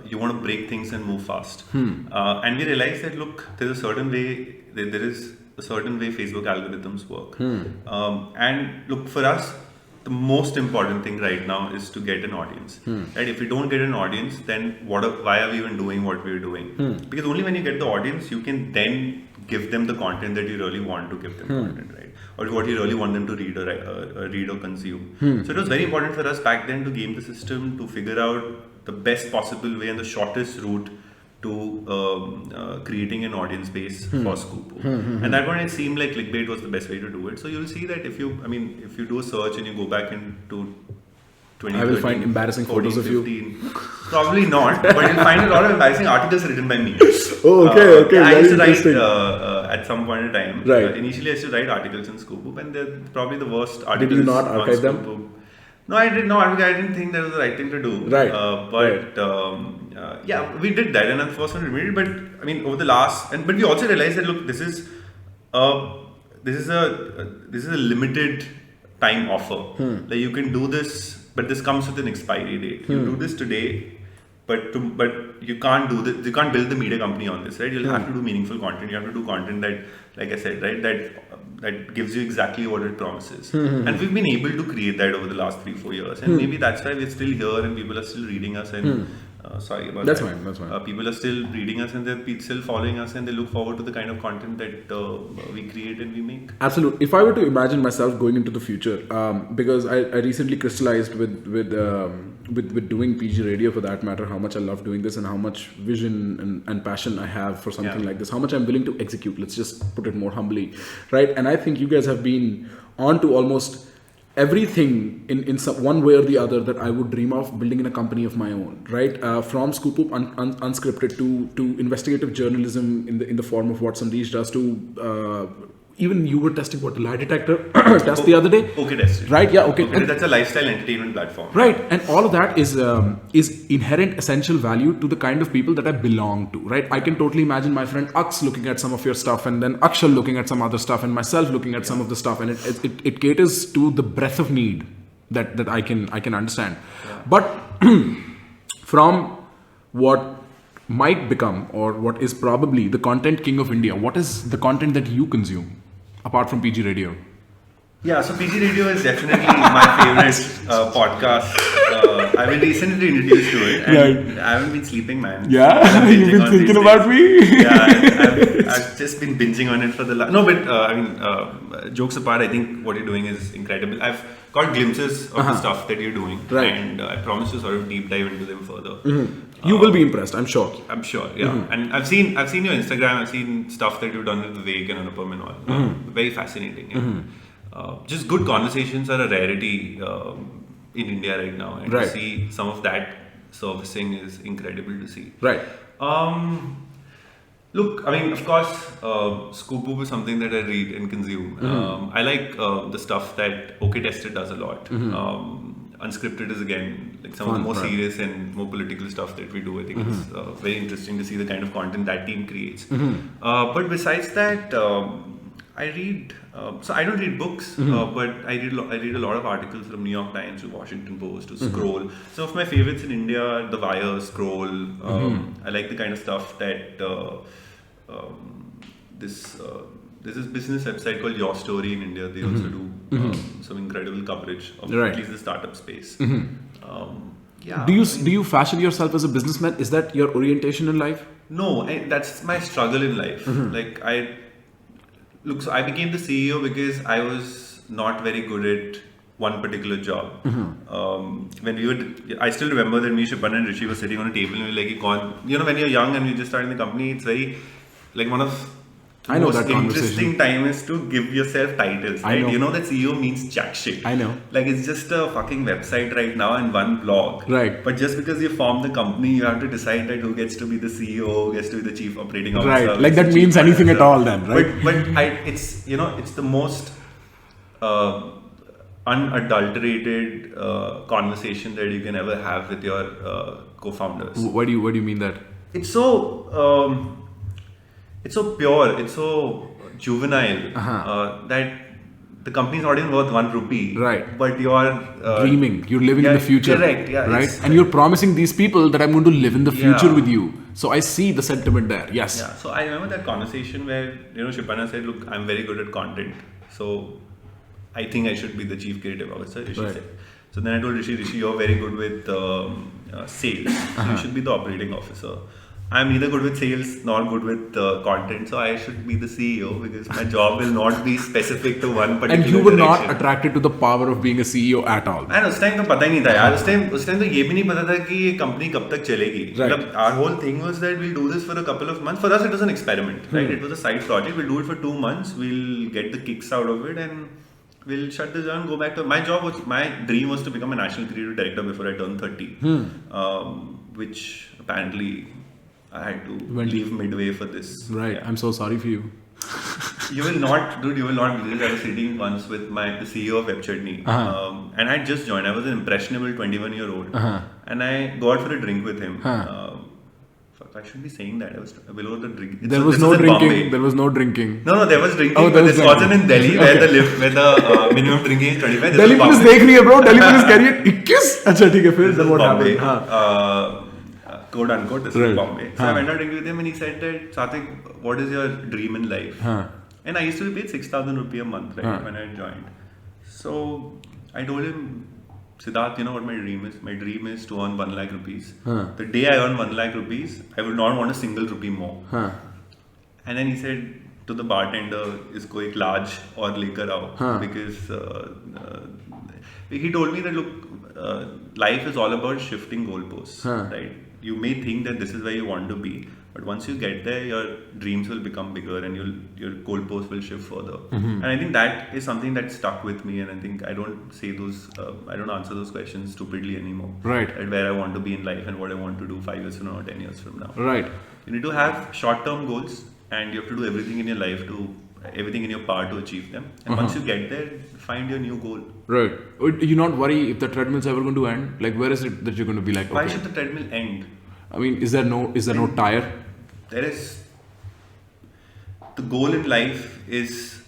you want to break things and move fast. And we realized that look, there's a certain way. There is a certain way Facebook algorithms work. And look, for us, the most important thing right now is to get an audience. Right? If we don't get an audience, then why are we even doing what we're doing? Because only when you get the audience, you can then give them the content that you really want to give them content, right? Or what you really want them to read or consume. So it was very important for us back then to game the system, to figure out the best possible way and the shortest route to creating an audience base for Scoop. And that point it seemed like clickbait was the best way to do it. So you'll see that if you do a search and you go back into 2013, I will find embarrassing 14, photos of 15, you. Probably not, but you'll find a lot of embarrassing articles written by me. Oh, okay, I used to very write interesting. at some point in time. Right. Initially, I used to write articles in Scoopwhoop, and they're probably the worst Did articles. you not on archive them? Scoopwhoop. No, I did not. I didn't think that was the right thing to do. Right. Yeah, we did that, and I'm the first one to admit it. But I mean, over the last, but we also realized that look, this is a limited time offer. Like you can do this, but this comes with an expiry date. You do this today, but you can't do this. You can't build the media company on this, right? You'll have to do meaningful content. You have to do content that, like I said, right, that gives you exactly what it promises. And we've been able to create that over the last 3-4 years. And maybe that's why we're still here and people are still reading us and Sorry about That's that. fine. That's fine. People are still reading us and they're still following us and they look forward to the kind of content that we create and we make. Absolutely. If I were to imagine myself going into the future, because I recently crystallized with doing PG radio for that matter, how much I love doing this and how much vision and passion I have for something like this, how much I'm willing to execute. Let's just put it more humbly, right? And I think you guys have been on to almost everything in some, one way or the other that I would dream of building in a company of my own, right? From Scoopwhoop Unscripted to investigative journalism in the form of what Samdhish does to even you were testing what, lie detector test the other day? Okay, tested. Right, yeah, okay. And that's a lifestyle entertainment platform. Right, and all of that is inherent essential value to the kind of people that I belong to, right? I can totally imagine my friend Aks looking at some of your stuff and then Akshal looking at some other stuff and myself looking at some of the stuff, and it caters to the breadth of need that I can understand. Yeah. But from what might become or what is probably the content king of India, what is the content that you consume apart from PG Radio? Yeah, so PG Radio is definitely my favorite podcast. I've been recently introduced to it, and I haven't been sleeping, man. Yeah, you've been thinking about me. Yeah, I've just been binging on it for the last. No, but jokes apart, I think what you're doing is incredible. I've got glimpses of the stuff that you're doing, and I promise to sort of deep dive into them further. Mm-hmm. You will be impressed, I'm sure. I'm sure, yeah. Mm-hmm. And I've seen your Instagram. I've seen stuff that you've done with Vivek and Anupam and all. Very fascinating. Just good conversations are a rarity in India right now, and to see some of that servicing is incredible to see. Right. Look, I mean, of course, Scoopwhoop is something that I read and consume. I like the stuff that OK Tested does a lot. Unscripted is again like some of the more serious and more political stuff that we do. I think it's very interesting to see the kind of content that team creates. But besides that, I read. So I don't read books, but I read a lot of articles from New York Times to Washington Post to Scroll. Some of my favorites in India are The Wire, Scroll. I like the kind of stuff that there's this business website called Your Story in India. They also do some incredible coverage of at least the startup space. Yeah. Do you fashion yourself as a businessman? Is that your orientation in life? No, that's my struggle in life. Like so I became the CEO because I was not very good at one particular job. I still remember that me, Shipan and Rishi were sitting on a table and we were like, when you're young and you're just starting the company, it's very, like one of the most interesting time is to give yourself titles, right? You know that CEO means jack shit. I know. Like it's just a fucking website right now and one blog. Right. But just because you form the company, you have to decide that who gets to be the CEO, who gets to be the chief operating officer. Right. Like that means anything at all then, right? But it's the most unadulterated conversation that you can ever have with your co-founders. Why do you mean that? It's so pure, it's so juvenile that the company is not even worth 1 rupee. Right. But you are dreaming. You're living in the future. Correct. Yeah. Right. And you're promising these people that I'm going to live in the future with you. So I see the sentiment there. Yes. Yeah. So I remember that conversation where Shipana said, "Look, I'm very good at content. So I think I should be the chief creative officer." Rishi said. So then I told Rishi, you're very good with sales. So you should be the operating officer. I'm neither good with sales nor good with content, so I should be the CEO because my job will not be specific to one particular. And you were not attracted to the power of being a CEO at all. And उस time तो पता ही नहीं था यार. उस time तो ये भी नहीं पता था कि ये company कब तक चलेगी. Right. Our whole thing was that we'll do this for a couple of months. For us, it was an experiment, right? It was a side project. We'll do it for 2 months. We'll get the kicks out of it and we'll shut this down. Go back to my dream was to become a national creative director before I turned 30, which apparently I had to leave midway for this. Right. Yeah. I'm so sorry for you. You will not believe this. I was sitting once with the CEO of Web Chutney, and I had just joined. I was an impressionable 21-year-old, and I go out for a drink with him. I shouldn't be saying that. I was below the drink. There was no drinking. There was no drinking. No, there was drinking. Oh, but this wasn't in Delhi, where the minimum drinking is 25. Delhi police देख रही है bro. Delhi police कह रही है 21. अच्छा ठीक है फिर. Then what happened? Quote unquote, this is Bombay. So I went out drinking with him and he said that, Sattvik, what is your dream in life? And I used to be paid 6,000 rupees a month, right, when I joined. So I told him, Siddharth, you know what my dream is? My dream is to earn 1 lakh rupees. The day I earn 1 lakh rupees, I would not want a single rupee more. And then he said to the bartender, "Isko ek large aur lekar aao," because he told me that look, life is all about shifting goalposts, right? You may think that this is where you want to be, but once you get there, your dreams will become bigger and your goalposts will shift further. And I think that is something that stuck with me, and I think I don't say I don't answer those questions stupidly anymore. Right. At where I want to be in life and what I want to do 5 years from now or 10 years from now. Right. You need to have short-term goals, and you have to do everything in your life everything in your power to achieve them. And once you get there, find your new goal. Right. Do you not worry if the treadmill's ever going to end? Like, where is it that you're going to be like, Why okay. should the treadmill end? I mean, is there no tire? There is. The goal in life is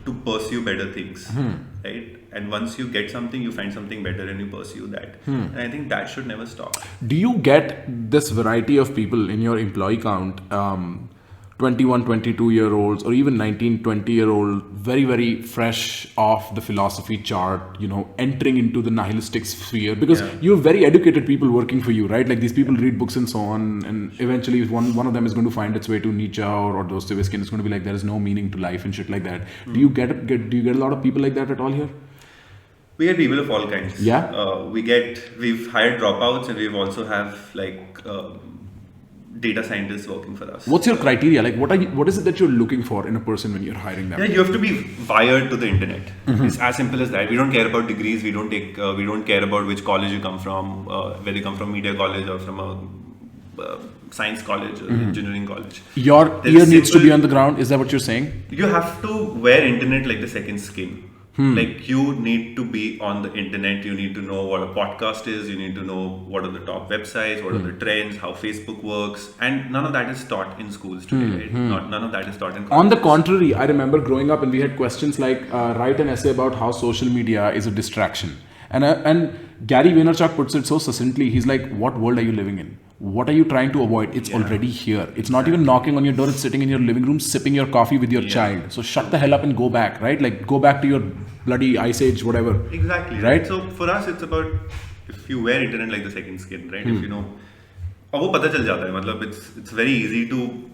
to pursue better things, right? And once you get something, you find something better and you pursue that. And I think that should never stop. Do you get this variety of people in your employee count, 21, 22-year-olds or even 19, 20-year-old, very, very fresh off the philosophy chart, entering into the nihilistic sphere? Because you have very educated people working for you, right? Like these people read books and so on, and eventually one of them is going to find its way to Nietzsche or Dostoevsky, and it's going to be like, there is no meaning to life and shit like that. Do you get a lot of people like that at all here? We get people of all kinds. Yeah. We've hired dropouts, and we've also have data scientists working for us. What's your criteria? Like, what is it that you're looking for in a person when you're hiring them? Yeah, you have to be wired to the internet. It's as simple as that. We don't care about degrees. We don't care about which college you come from, whether you come from media college or from a science college or engineering college. Your ear needs to be on the ground. Is that what you're saying? You have to wear internet like the second skin. Like you need to be on the internet. You need to know what a podcast is. You need to know what are the top websites, what are the trends, how Facebook works, and none of that is taught in schools today. Right? None of that is taught in colleges. On the contrary, I remember growing up and we had questions like write an essay about how social media is a distraction. And Gary Vaynerchuk puts it so succinctly. He's like, what world are you living in? What are you trying to avoid? It's already here. It's not even knocking on your door. It's sitting in your living room, sipping your coffee with your child. So shut the hell up and go back, right? Like go back to your bloody Ice Age, whatever. Exactly. Right? So for us, it's about if you wear internet like the second skin, right? If you know, और वो पता चल जाता है. मतलब it's very easy to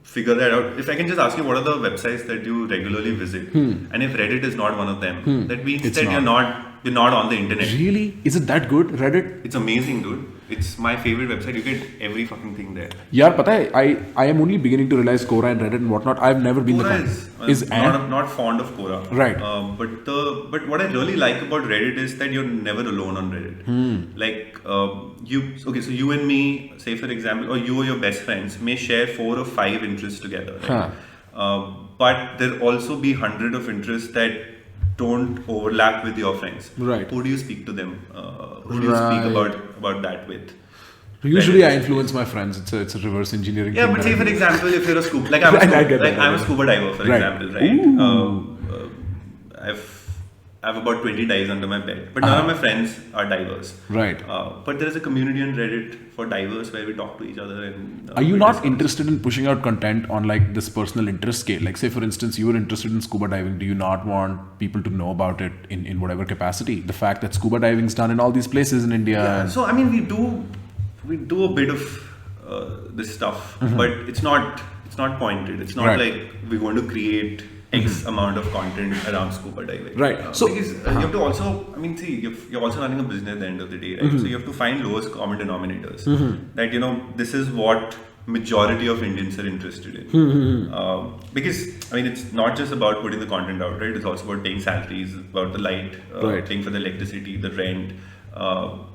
figure that out. If I can just ask you, what are the websites that you regularly visit? And if Reddit is not one of them, that means that you're not on the internet. Really? Is it that good, Reddit? It's amazing, dude. It's my favorite website. You get every fucking thing there. Yaar, pata hai, I am only beginning to realize Quora and Reddit and whatnot. I've never been Quora is not fond of Quora. Right. But what I really like about Reddit is that you're never alone on Reddit. Like so you and me, say for example, or you or your best friends may share 4 or 5 interests together. Right? But there'll also be hundreds of interests that don't overlap with your friends. Right. Who do you speak to them? Who do you speak about that with? Usually I influence my friends. It's a reverse engineering Yeah, thing. but say for example, if you're a scuba, like I'm a scuba diver, for example, right? I have about 20 dives under my belt, but none of my friends are divers. Right. But there is a community on Reddit for divers where we talk to each other. And are you not interested in pushing out content on like this personal interest scale? Like say for instance, you were interested in scuba diving. Do you not want people to know about it in whatever capacity? The fact that scuba diving is done in all these places in India. Yeah. So I mean, we do a bit of this stuff, but it's not pointed. It's not like we're going to create X amount of content around scuba diving. Right. So because you have to also, I mean, see, you're also running a business at the end of the day, right? So you have to find lowest common denominators. That this is what majority of Indians are interested in. Because I mean, it's not just about putting the content out, right? It's also about paying salaries, about the light, paying for the electricity, the rent.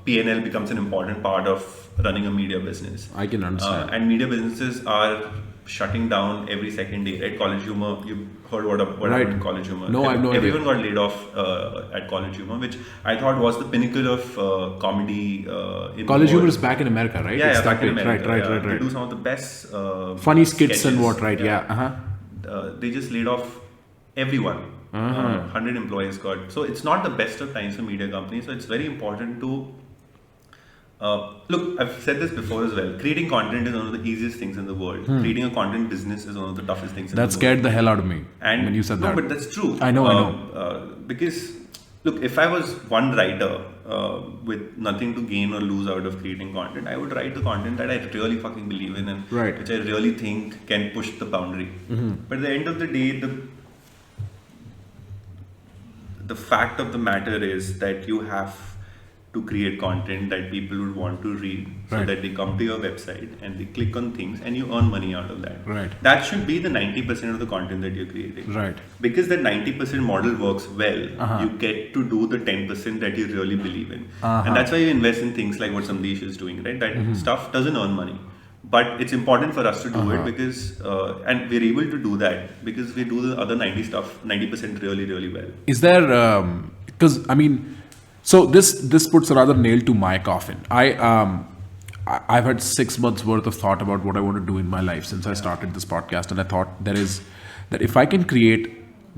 P&L becomes an important part of running a media business. I can understand. And media businesses are shutting down every second day, right? College Humor, you heard what happened in College Humor. No, I have no idea. Everyone got laid off at College Humor, which I thought was the pinnacle of comedy. College Humor is back in America, right? Yeah, back in America. Right. They do some of the best funny skits sketches. and what, right? Yeah. They just laid off everyone. 100 employees got. So it's not the best of times for media companies. So it's very important to look, I've said this before as well. Creating content is one of the easiest things in the world. Creating a content business is one of the toughest things in the world. That scared the hell out of me when you said that. No, but that's true. I know. Because Look, if I was one writer with nothing to gain or lose out of creating content, I would write the content that I really fucking believe in and which I really think can push the boundary. But at the end of the day, the fact of the matter is that you have to create content that people would want to read, so that they come to your website and they click on things and you earn money out of that. That should be the 90% of the content that you're creating. Because that 90% model works well, you get to do the 10% that you really believe in. And that's why you invest in things like what Samdhish is doing, right? That stuff doesn't earn money. But it's important for us to do it because, and we're able to do that because we do the other 90% really, really well. Is there, because I mean, so this puts a rather nail to my coffin. I've had 6 months worth of thought about what I want to do in my life since I started this podcast, and I thought that if I can create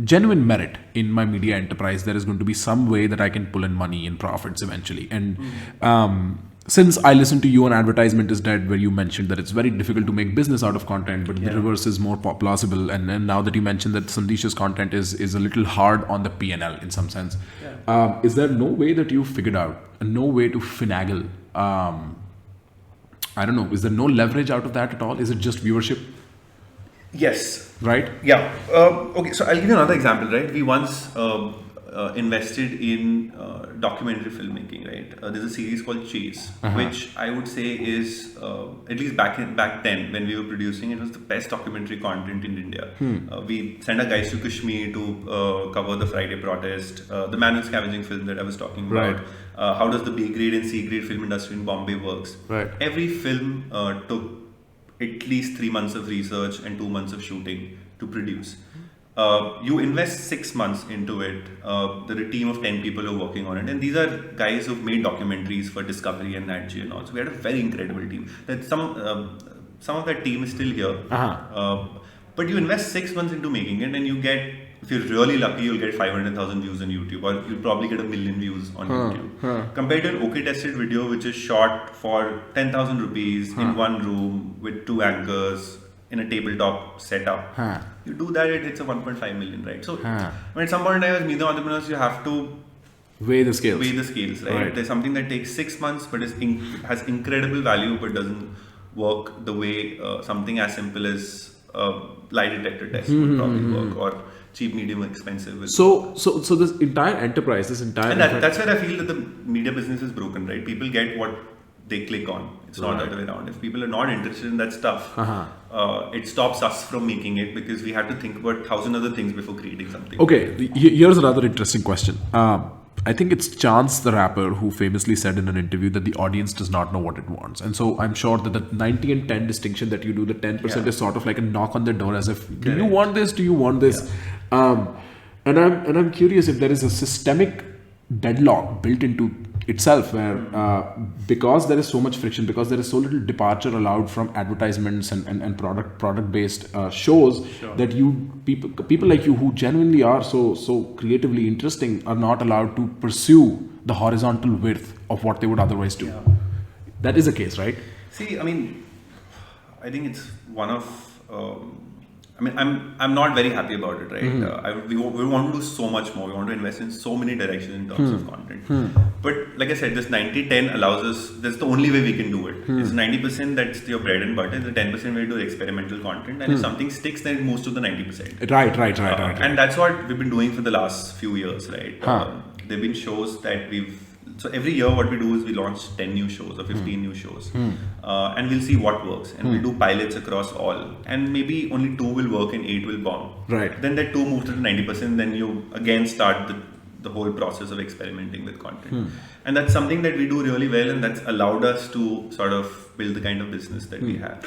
genuine merit in my media enterprise, there is going to be some way that I can pull in money and profits eventually. And since I listened to you on Advertisement is Dead, where you mentioned that it's very difficult to make business out of content, but the reverse is more plausible. And now that you mentioned that Samdhish's content is a little hard on the P&L in some sense, is there no way that you figured out, no way to finagle? I don't know. Is there no leverage out of that at all? Is it just viewership? Yes. Right? Yeah. Okay, so I'll give you another example, right? We once invested in documentary filmmaking, right? There's a series called Chase, which I would say is, at least back then when we were producing, it was the best documentary content in India. We sent our guys to Kashmir to cover the Friday protest, the manual scavenging film that I was talking about. How does the B grade and C grade film industry in Bombay works? Every film took at least 3 months of research and 2 months of shooting to produce. You invest 6 months into it. There are a team of 10 people who are working on it, and these are guys who've made documentaries for Discovery and Nat Geo and all. So we had a very incredible team. That some of that team is still here. But you invest 6 months into making it, and you get, if you're really lucky, you'll get 500,000 views on YouTube, or you'll probably get 1 million views on YouTube. Compared to an okay tested video, which is shot for 10,000 rupees in one room with 2 anchors in a tabletop setup. You do that, it hits a 1.5 million, right? So, at some point in time, as media entrepreneurs, you have to weigh the scales. Right? There's something that takes 6 months, but has incredible value, but doesn't work the way something as simple as lie detector test would probably work, or cheap, medium, expensive. So this entire enterprise, that's where I feel that the media business is broken, right? People get what they click on. It's not the other way around. If people are not interested in that stuff, it stops us from making it because we have to think about 1,000 other things before creating something. Okay, here's another interesting question. I think it's Chance the rapper who famously said in an interview that the audience does not know what it wants. And so I'm sure that the 90 and 10 distinction that you do, the 10% is sort of like a knock on the door, as if, do you want this? Do you want this? And I'm curious if there is a systemic deadlock built into itself where because there is so much friction, because there is so little departure allowed from advertisements and product based shows, that people like you who genuinely are so creatively interesting are not allowed to pursue the horizontal width of what they would otherwise do. That is the case, right? See, I mean, I think it's one of I'm not very happy about it, right? We want to do so much more. We want to invest in so many directions in terms of content. But like I said, this 90-10 allows us, that's the only way we can do it. It's 90% that's your bread and butter, the 10% we do experimental content, and if something sticks, then it moves to the 90%. Right. And that's what we've been doing for the last few years, right? There have been shows that so every year what we do is we launch 10 new shows or 15 new shows, and we'll see what works, and we'll do pilots across all, and maybe only 2 will work and 8 will bomb. Then that 2 moves to 90%, then you again start the whole process of experimenting with content. And that's something that we do really well, and that's allowed us to sort of build the kind of business that we have.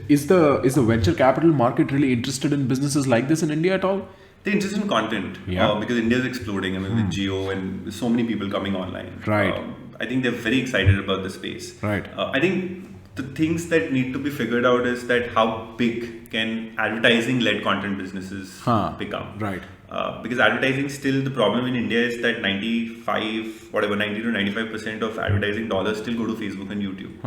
Is the venture capital market really interested in businesses like this in India at all? They're interested in content because India is exploding. I mean, with Geo and so many people coming online. I think they're very excited about the space. I think the things that need to be figured out is that how big can advertising-led content businesses become? Because advertising still, the problem in India is that 90 to 95% of advertising dollars still go to Facebook and YouTube.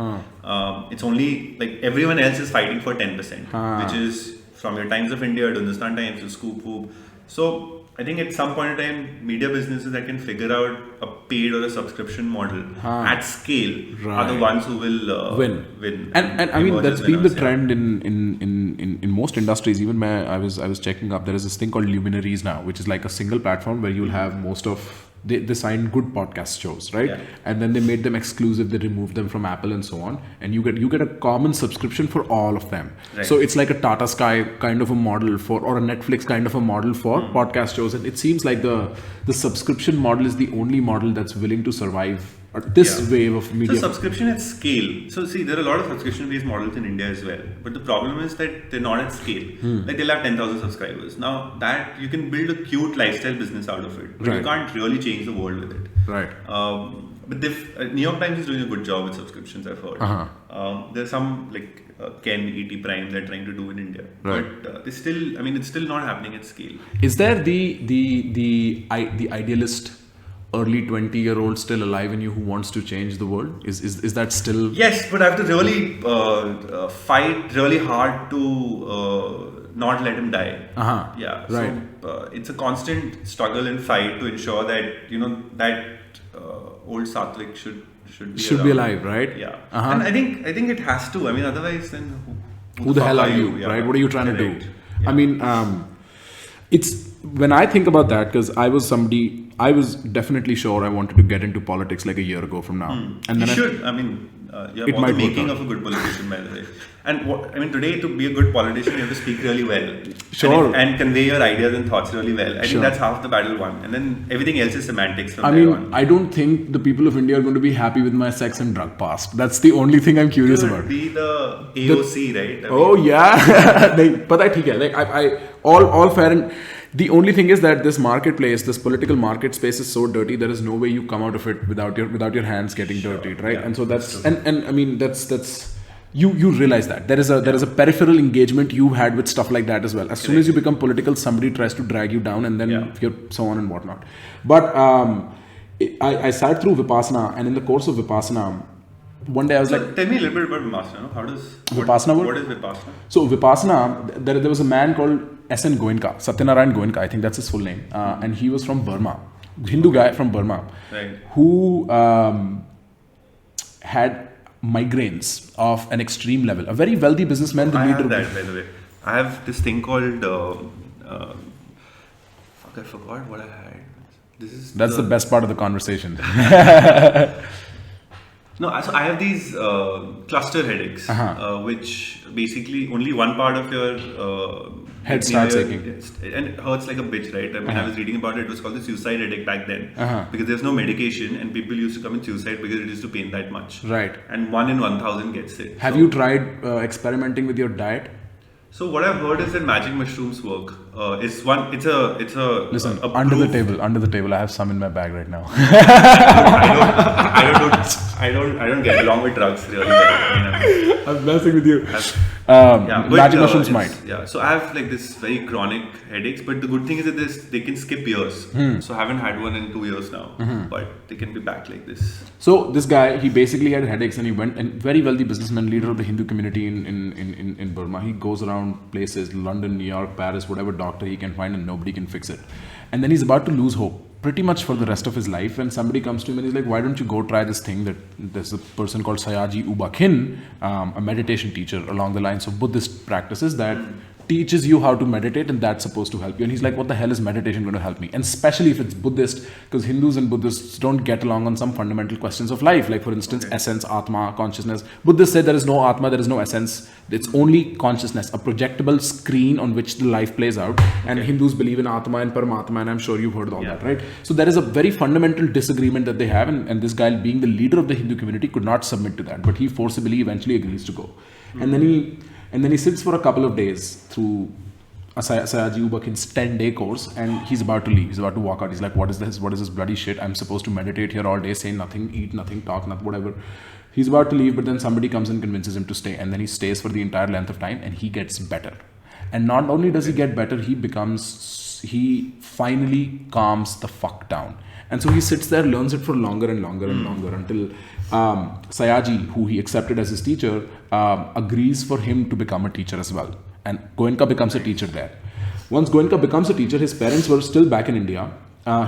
It's only like everyone else is fighting for 10%, which is from your Times of India to Hindustan Times to Scoopwhoop. So I think at some point in time, media businesses that can figure out a paid or a subscription model at scale are the ones who will win. And I mean, emerge that's as been the winners, trend in most industries. Even I was checking up, there is this thing called luminaries now, which is like a single platform where you'll have most of they signed good podcast shows, right? Yeah. And then they made them exclusive. They removed them from Apple and so on, and you get a common subscription for all of them. Right. So it's like a Tata Sky kind of a model or a Netflix kind of a model for podcast shows. And it seems like the subscription model is the only model that's willing to survive this wave of media. So subscription at scale. So see, there are a lot of subscription-based models in India as well. But the problem is that they're not at scale. Like they'll have 10,000 subscribers. Now that you can build a cute lifestyle business out of it, but you can't really change the world with it. Right. But New York Times is doing a good job with subscriptions, I've heard. There's some like Ken ET Prime they're trying to do in India, but it's still not happening at scale. Is there the idealist early 20-year-old still alive in you who wants to change the world? Is that still? Yes, but I have to really fight really hard to not let him die. Yeah. Right. So it's a constant struggle and fight to ensure that that old Sattvik should be alive, right? Yeah. And I think it has to. I mean, otherwise, then who the hell are you? Yeah. Right? What are you trying to do? Yeah. I mean, it's when I think about that, because I was definitely sure I wanted to get into politics like a year ago from now. And then you should. I mean, you have all the making of a good politician, by the way. And today, to be a good politician, you have to speak really well. Sure. And convey your ideas and thoughts really well. I think that's half the battle won. And then everything else is semantics from there on. I don't think the people of India are going to be happy with my sex and drug past. That's the only thing I'm curious about. Be the AOC, right? But I think like I all fair and the only thing is that this marketplace, this political market space is so dirty. There is no way you come out of it without your hands getting dirty, right? And so that's and I mean that's you realize that there is a peripheral engagement you've had with stuff like that as well. As soon as you become political, somebody tries to drag you down, and then you're so on and whatnot. But I sat through Vipassana, and in the course of Vipassana, one day I was like, tell me a little bit about Vipassana. How does Vipassana work? What is Vipassana? So Vipassana, there was a man called S.N. Goenka, Satyanarayan Goenka, I think that's his full name, and he was from Burma, Hindu guy from Burma, right, who had migraines of an extreme level. A very wealthy businessman. I have that, by the way. I have this thing called I forgot what I had. That's the best part of the conversation. No, so I have these cluster headaches, which basically only one part of your head starts aching. And it hurts like a bitch, right? When I was reading about it, it was called the suicide headache back then. Because there's no medication and people used to commit suicide because it used to pain that much. Right. And 1 in 1,000 gets it. Have you tried experimenting with your diet? So what I've heard is that magic mushrooms work. It's a Listen, under the table, I have some in my bag right now. I don't get along with drugs really well. I'm messing with you. Magic mushrooms might. Yeah, so I have like this very chronic headaches, but the good thing is that they can skip years. So I haven't had one in 2 years now, but they can be back like this. So this guy, he basically had headaches, and he went, and very wealthy businessman, leader of the Hindu community in Burma. He goes around places, London, New York, Paris, whatever doctor he can find, and nobody can fix it. And then he's about to lose hope pretty much for the rest of his life, and somebody comes to him and he's like, why don't you go try this thing that there's a person called Sayaji Ubakhin, a meditation teacher along the lines of Buddhist practices that teaches you how to meditate, and that's supposed to help you. And he's like, what the hell is meditation going to help me? And especially if it's Buddhist, because Hindus and Buddhists don't get along on some fundamental questions of life, like for instance, essence, Atma, consciousness. Buddhists say there is no Atma, there is no essence, it's only consciousness, a projectable screen on which the life plays out. And Hindus believe in Atma and Paramatma, and I'm sure you've heard all that, right? So there is a very fundamental disagreement that they have, and this guy, being the leader of the Hindu community, could not submit to that, but he forcibly eventually agrees to go. And then he sits for a couple of days through Sayaji Ubakhin's 10-day course, and he's about to leave. He's about to walk out. He's like, what is this? What is this bloody shit? I'm supposed to meditate here all day, say nothing, eat nothing, talk nothing, whatever. He's about to leave, but then somebody comes and convinces him to stay, and then he stays for the entire length of time, and he gets better. And not only does he get better, he finally calms the fuck down. And so he sits there, learns it for longer and longer and longer until Sayaji, who he accepted as his teacher, agrees for him to become a teacher as well. And Goenka becomes a teacher there. Once Goenka becomes a teacher, his parents were still back in India.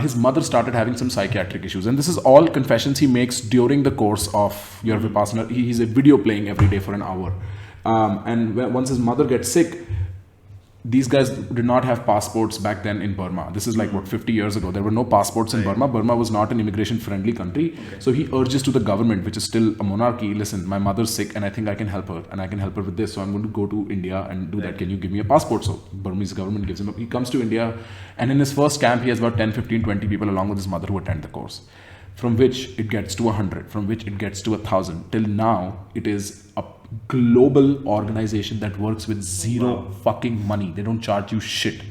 His mother started having some psychiatric issues, and this is all confessions he makes during the course of your Vipassana. He's a video playing every day for an hour, and once his mother gets sick, these guys did not have passports back then in Burma. This is like 50 years ago. There were no passports in Burma. Burma was not an immigration friendly country. Okay. So he urges to the government, which is still a monarchy, listen, my mother's sick and I think I can help her, and I can help her with this. So I'm going to go to India and do that. Can you give me a passport? So Burmese government gives him he comes to India, and in his first camp, he has about 10, 15, 20 people along with his mother who attend the course. From which it gets to 100, from which it gets to 1,000. Till now, it is a global organization that works with zero fucking money. They don't charge you shit.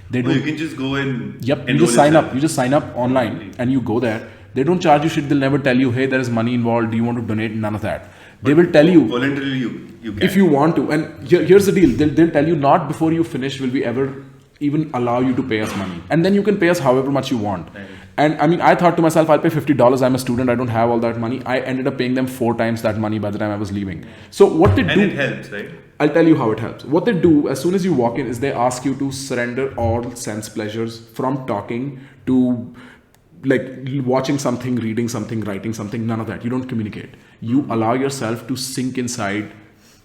They don't. You can just go and you just sign up. You just sign up online and you go there. They don't charge you shit. They'll never tell you, hey, there is money involved. Do you want to donate? None of that. They will tell you voluntarily. You can. If you want to. And here's the deal. They'll tell you, not before you finish will we ever even allow you to pay us money, and then you can pay us however much you want. Right. And I mean, I thought to myself, I'll pay $50. I'm a student. I don't have all that money. I ended up paying them 4 times that money by the time I was leaving. So what they do, and it helps, right? I'll tell you how it helps. What they do as soon as you walk in is they ask you to surrender all sense pleasures, from talking to like watching something, reading something, writing something. None of that. You don't communicate. You allow yourself to sink inside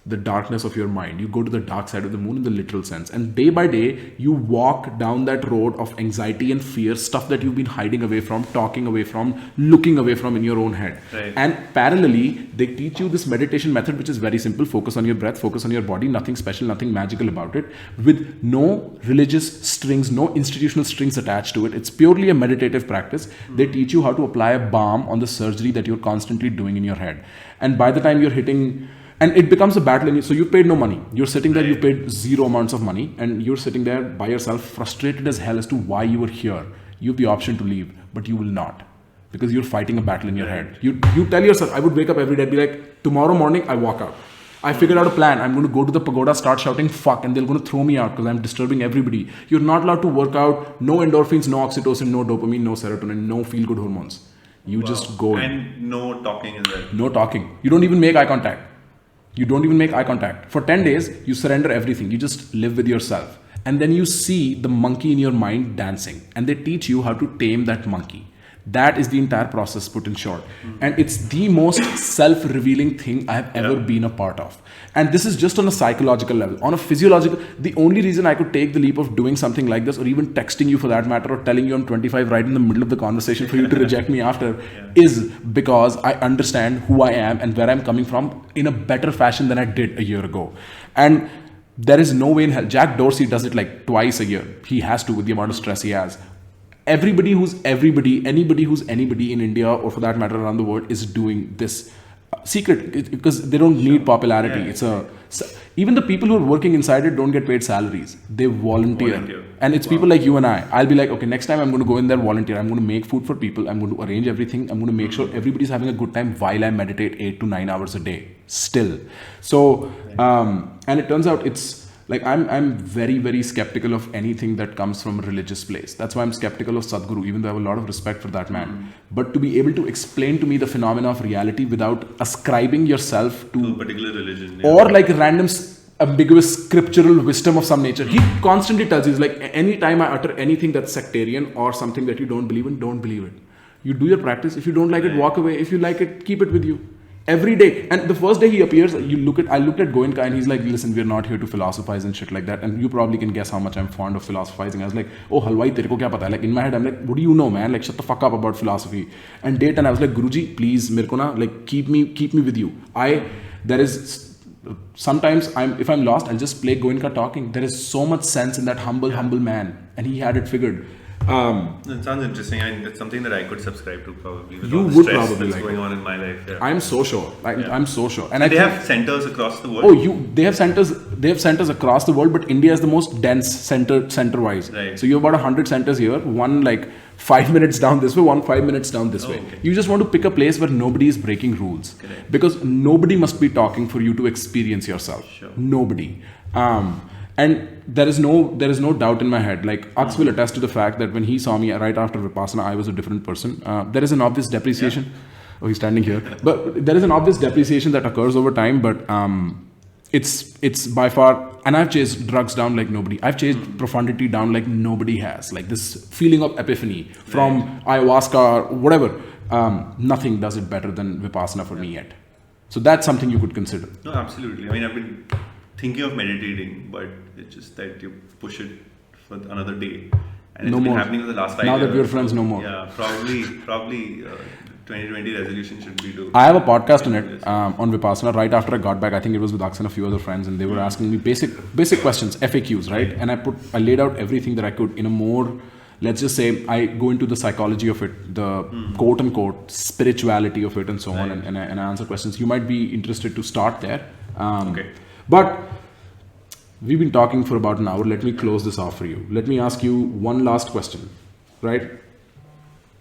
the darkness of your mind. You go to the dark side of the moon in the literal sense, and day by day you walk down that road of anxiety and fear, stuff that you've been hiding away from, talking away from, looking away from in your own head. Right. And parallelly they teach you this meditation method, which is very simple. Focus on your breath, focus on your body, nothing special, nothing magical about it, with no religious strings, no institutional strings attached to it. It's purely a meditative practice. They teach you how to apply a balm on the surgery that you're constantly doing in your head, and by the time you're hitting, and it becomes a battle. So you paid no money. You're sitting there, you paid zero amounts of money, and you're sitting there by yourself, frustrated as hell as to why you were here. You have the option to leave, but you will not, because you're fighting a battle in your head. You tell yourself, I would wake up every day and be like, tomorrow morning I walk out. I figured out a plan. I'm going to go to the pagoda, start shouting fuck, and they're going to throw me out because I'm disturbing everybody. You're not allowed to work out. No endorphins, no oxytocin, no dopamine, no serotonin, no feel-good hormones. You just go in. And no talking is there. No talking. You don't even make eye contact. You don't even make eye contact. For 10 days, you surrender everything. You just live with yourself. And then you see the monkey in your mind dancing. And they teach you how to tame that monkey. That is the entire process, put in short. And it's the most self-revealing thing I have ever been a part of. And this is just on a psychological level. On a physiological, the only reason I could take the leap of doing something like this, or even texting you for that matter, or telling you I'm 25 right in the middle of the conversation for you to reject me after, is because I understand who I am and where I'm coming from in a better fashion than I did a year ago. And there is no way in hell. Jack Dorsey does it like twice a year. He has to, with the amount of stress he has. Everybody who's everybody, anybody who's anybody in India, or for that matter around the world, is doing this secret, because they don't need popularity. Even the people who are working inside it don't get paid salaries. They volunteer. And it's people like you and I. I'll be like, okay, next time I'm going to go in there, volunteer. I'm going to make food for people. I'm going to arrange everything. I'm going to make sure everybody's having a good time while I meditate 8 to 9 hours a day still. So, and it turns out it's, like, I'm very, very skeptical of anything that comes from a religious place. That's why I'm skeptical of Sadhguru, even though I have a lot of respect for that man. But to be able to explain to me the phenomena of reality without ascribing yourself to a particular religion, or like random ambiguous scriptural wisdom of some nature. He constantly tells you, like, anytime I utter anything that's sectarian or something that you don't believe in, don't believe it. You do your practice. If you don't like it, walk away. If you like it, keep it with you. Every day. And the first day he appears, I looked at Goenka and he's like, listen, we're not here to philosophize and shit like that. And you probably can guess how much I'm fond of philosophizing. I was like, oh, halwai, tere ko kya pata hai? Like, in my head, I'm like, what do you know, man? Like, shut the fuck up about philosophy. And day 10, I was like, Guruji, please, mere ko na, like, keep me with you. There is, sometimes if I'm lost, I'll just play Goenka talking. There is so much sense in that humble man. And he had it figured. It sounds interesting, and it's something that I could subscribe to probably. With you all the would stress probably that's going on in my life. I'm so sure. I'm so sure. And they have centers across the world. They have centers. They have centers across the world, but India is the most dense center-wise. Right. So you have about 100 centers here. One like 5 minutes down this way, one 5 minutes down this way. Okay. You just want to pick a place where nobody is breaking rules. Correct. Because nobody must be talking for you to experience yourself. Sure. Nobody. And there is no doubt in my head. Like, Aks will attest to the fact that when he saw me right after Vipassana, I was a different person. There is an obvious depreciation. Oh, he's standing here. But there is an obvious depreciation that occurs over time. But it's by far, and I've chased drugs down like nobody. I've chased profundity down like nobody has. Like this feeling of epiphany from ayahuasca or whatever. Nothing does it better than Vipassana for me yet. So that's something you could consider. No, absolutely. I mean, I've been thinking of meditating, but it's just that you push it for another day. And No it's been more. happening for the last 5 Now years. that we're friends, no more. Yeah, probably 2020 resolution should be to... I have a podcast on it, on Vipassana. Right after I got back, I think it was with Aks and a few other friends, and they were asking me basic questions, FAQs, right? And I laid out everything that I could in a more, let's just say, I go into the psychology of it, the quote unquote spirituality of it, and so on, and I answer questions. You might be interested to start there. Okay. But we've been talking for about an hour. Let me close this off for you. Let me ask you one last question, right?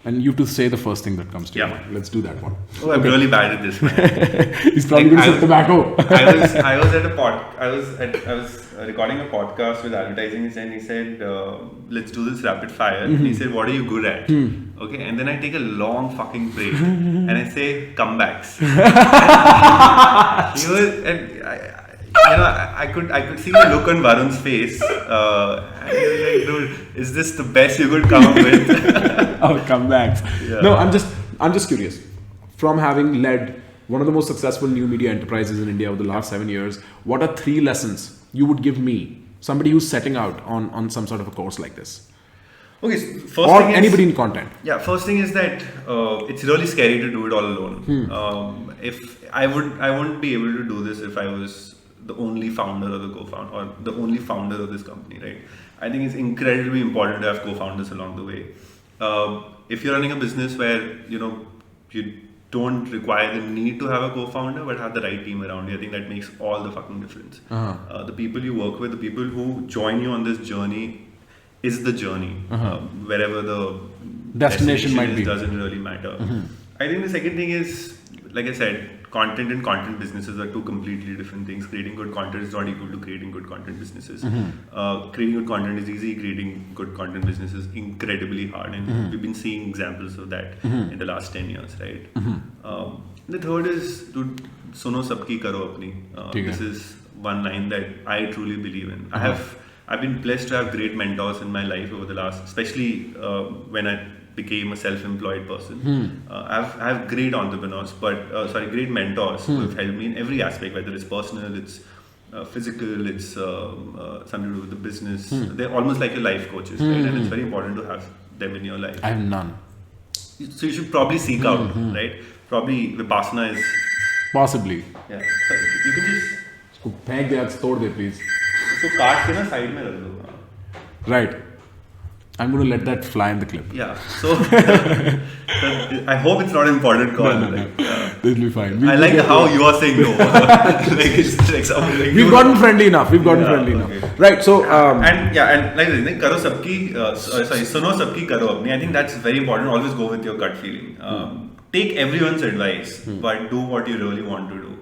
And you have to say the first thing that comes to your mind. Let's do that one. Oh, I'm really bad at this, man. He's probably going to sip tobacco. I was recording a podcast with advertising, and he said, let's do this rapid fire. And he said, what are you good at? Okay, and then I take a long fucking break and I say comebacks. He was, and I could see the look on Varun's face. And he was like, dude, is this the best you could come up with? Oh, comebacks. Yeah. No, I'm just curious. From having led one of the most successful new media enterprises in India over the last 7 years, what are 3 lessons you would give me, somebody who's setting out on some sort of a course like this? Okay, so first Or thing is, anybody in content. Yeah, first thing is that it's really scary to do it all alone. If I wouldn't be able to do this if I was the only founder or the co-founder or the only founder of this company, right? I think it's incredibly important to have co-founders along the way. If you're running a business where you don't require the need to have a co-founder but have the right team around you, I think that makes all the fucking difference. The people you work with, the people who join you on this journey is the journey. Wherever the Destination might is, be. doesn't really matter. I think the second thing is, like I said, content and content businesses are two completely different things. Creating good content is not equal to creating good content businesses. Creating good content is easy. Creating good content business is incredibly hard, and we've been seeing examples of that in the last 10 years, right? The third is, dude, suno sabki karo apni. This is one line that I truly believe in. I've been blessed to have great mentors in my life over the last, especially when I became a self-employed person. I have great entrepreneurs, great mentors who have helped me in every aspect, whether it's personal, it's physical, it's something to do with the business. They're almost like your life coaches, right? And it's very important to have them in your life. I have none. So you should probably seek out, right? Probably Vipassana is... Possibly. Yeah. So you can just... इसको फेंक दे, आज तोड़ दे, please. So काट के ना side में रख दो. Right. I'm going to let that fly in the clip. Yeah. So I hope it's not an important call. No. It'll be fine. I like how you are saying no. Like it's like something like We've gotten friendly enough. Enough. Right. So and like this, karo sabki suno sabki karo apni. I think that's very important. Always go with your gut feeling. Take everyone's advice, but do what you really want to do.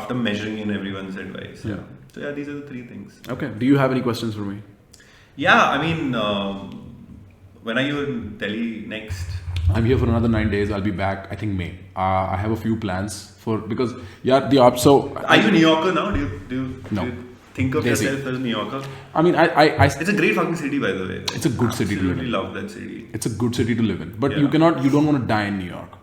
After measuring in everyone's advice. Yeah. So yeah, these are the 3 things. Okay. Do you have any questions for me? Yeah, I mein, when are you in Delhi next? I'm here for another 9 days. I'll be back, I think, May. I have a few plans because so... Are you a New Yorker now? Do you think of Desi. yourself as a New Yorker? I mean, It's a great fucking city, by the way. It's a good city to live in. I love that city. It's a good city to live in. But you don't want to die in New York.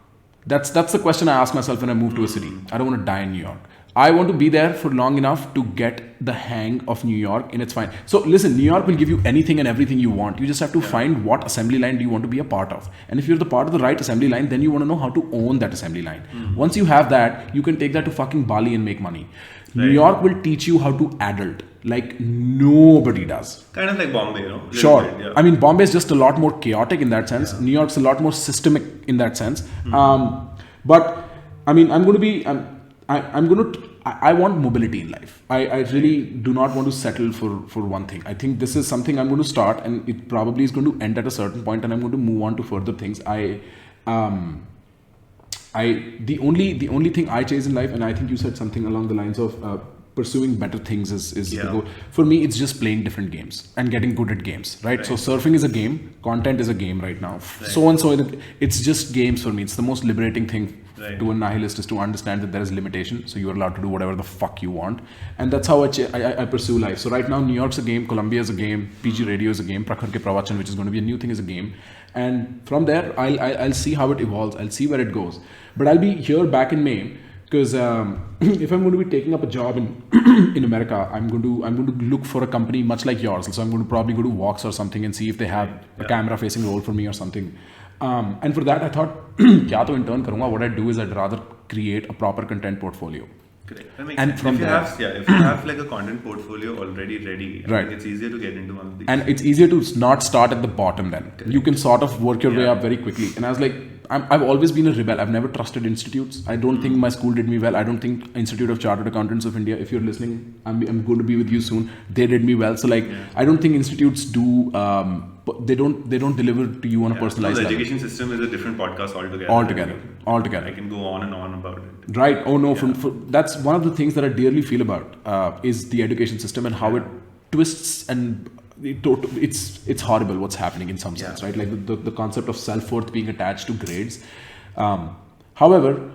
That's the question I ask myself when I move to a city. I don't want to die in New York. I want to be there for long enough to get the hang of New York, and it's fine. So listen, New York will give you anything and everything you want. You just have to find what assembly line do you want to be a part of. And if you're the part of the right assembly line, then you want to know how to own that assembly line. Once you have that, you can take that to fucking Bali and make money. Right. New York will teach you how to adult like nobody does. Kind of like Bombay, Sure. Bit, yeah. I mean, Bombay is just a lot more chaotic in that sense. New York's a lot more systemic in that sense. But I mean, I want mobility in life. I really do not want to settle for one thing. I think this is something I'm going to start, and it probably is going to end at a certain point, and I'm going to move on to further things. The only thing I chase in life, and I think you said something along the lines of pursuing better things is the goal. For me, it's just playing different games and getting good at games, right? So surfing is a game, content is a game right now. Right. So it's just games for me. It's the most liberating thing to a nihilist is to understand that there is limitation, so you're allowed to do whatever the fuck you want, and that's how I pursue life. So right now, New York's a game, Columbia is a game, PG Radio is a game, Prakhar ke Pravachan, which is going to be a new thing, is a game, and from there I'll see how it evolves, I'll see where it goes. But I'll be here back in May. Because if I'm going to be taking up a job in America, I'm going to look for a company much like yours. So I'm going to probably go to Vox or something and see if they have a camera-facing role for me or something. And for that, I thought, kya to intern karunga? What I'd do is I'd rather create a proper content portfolio. Correct. That makes And sense. from if you have like a content portfolio already ready, I Right. think it's easier to get into one of these. And it's easier to not start at the bottom then. You can sort of work your way up very quickly. And I was like, I've always been a rebel. I've never trusted institutes. I don't think my school did me well. I don't think Institute of Chartered Accountants of India, if you're listening, I'm going to be with you soon. They did me well. So like, I don't think institutes do, they don't deliver to you on a personalized the level. education system is a different podcast altogether. Altogether. I can go on and on about it. Right. Oh no. That's one of the things that I dearly feel about is the education system and how it twists and it's horrible what's happening in some sense, right? Like the concept of self-worth being attached to grades. However,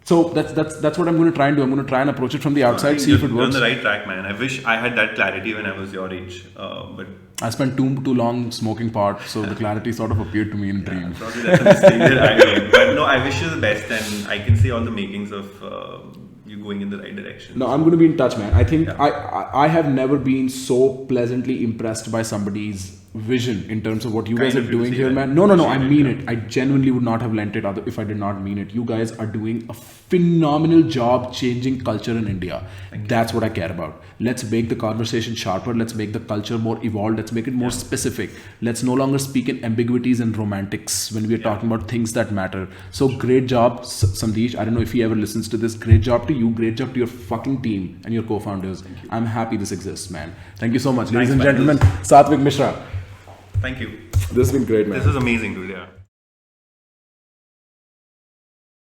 so that's what I'm going to try and do. I'm going to try and approach it from the outside, see if it You're on works. the right track, man. I wish I had that clarity when I was your age, but I spent too long smoking pot, so the clarity sort of appeared to me in a dream. probably that's a mistake that I made. But no, I wish you the best, and I can see all the makings of you going in the right direction. No, I'm going to be in touch, man. I think I have never been so pleasantly impressed by somebody's vision in terms of what you guys are doing here, man. No, I mean it. I genuinely would not have lent it if I did not mean it. You guys are doing a phenomenal job changing culture in India. That's what I care about. Let's make the conversation sharper. Let's make the culture more evolved. Let's make it more specific. Let's no longer speak in ambiguities and romantics when we are talking about things that matter. So great job, Samdhish. I don't know if he ever listens to this. Great job to you. Great job to your fucking team and your co-founders. I'm happy this exists, man. Thank you so much. Ladies and gentlemen, Sattvik Mishra. Thank you. This has been great, man. This is amazing, dude. Yeah.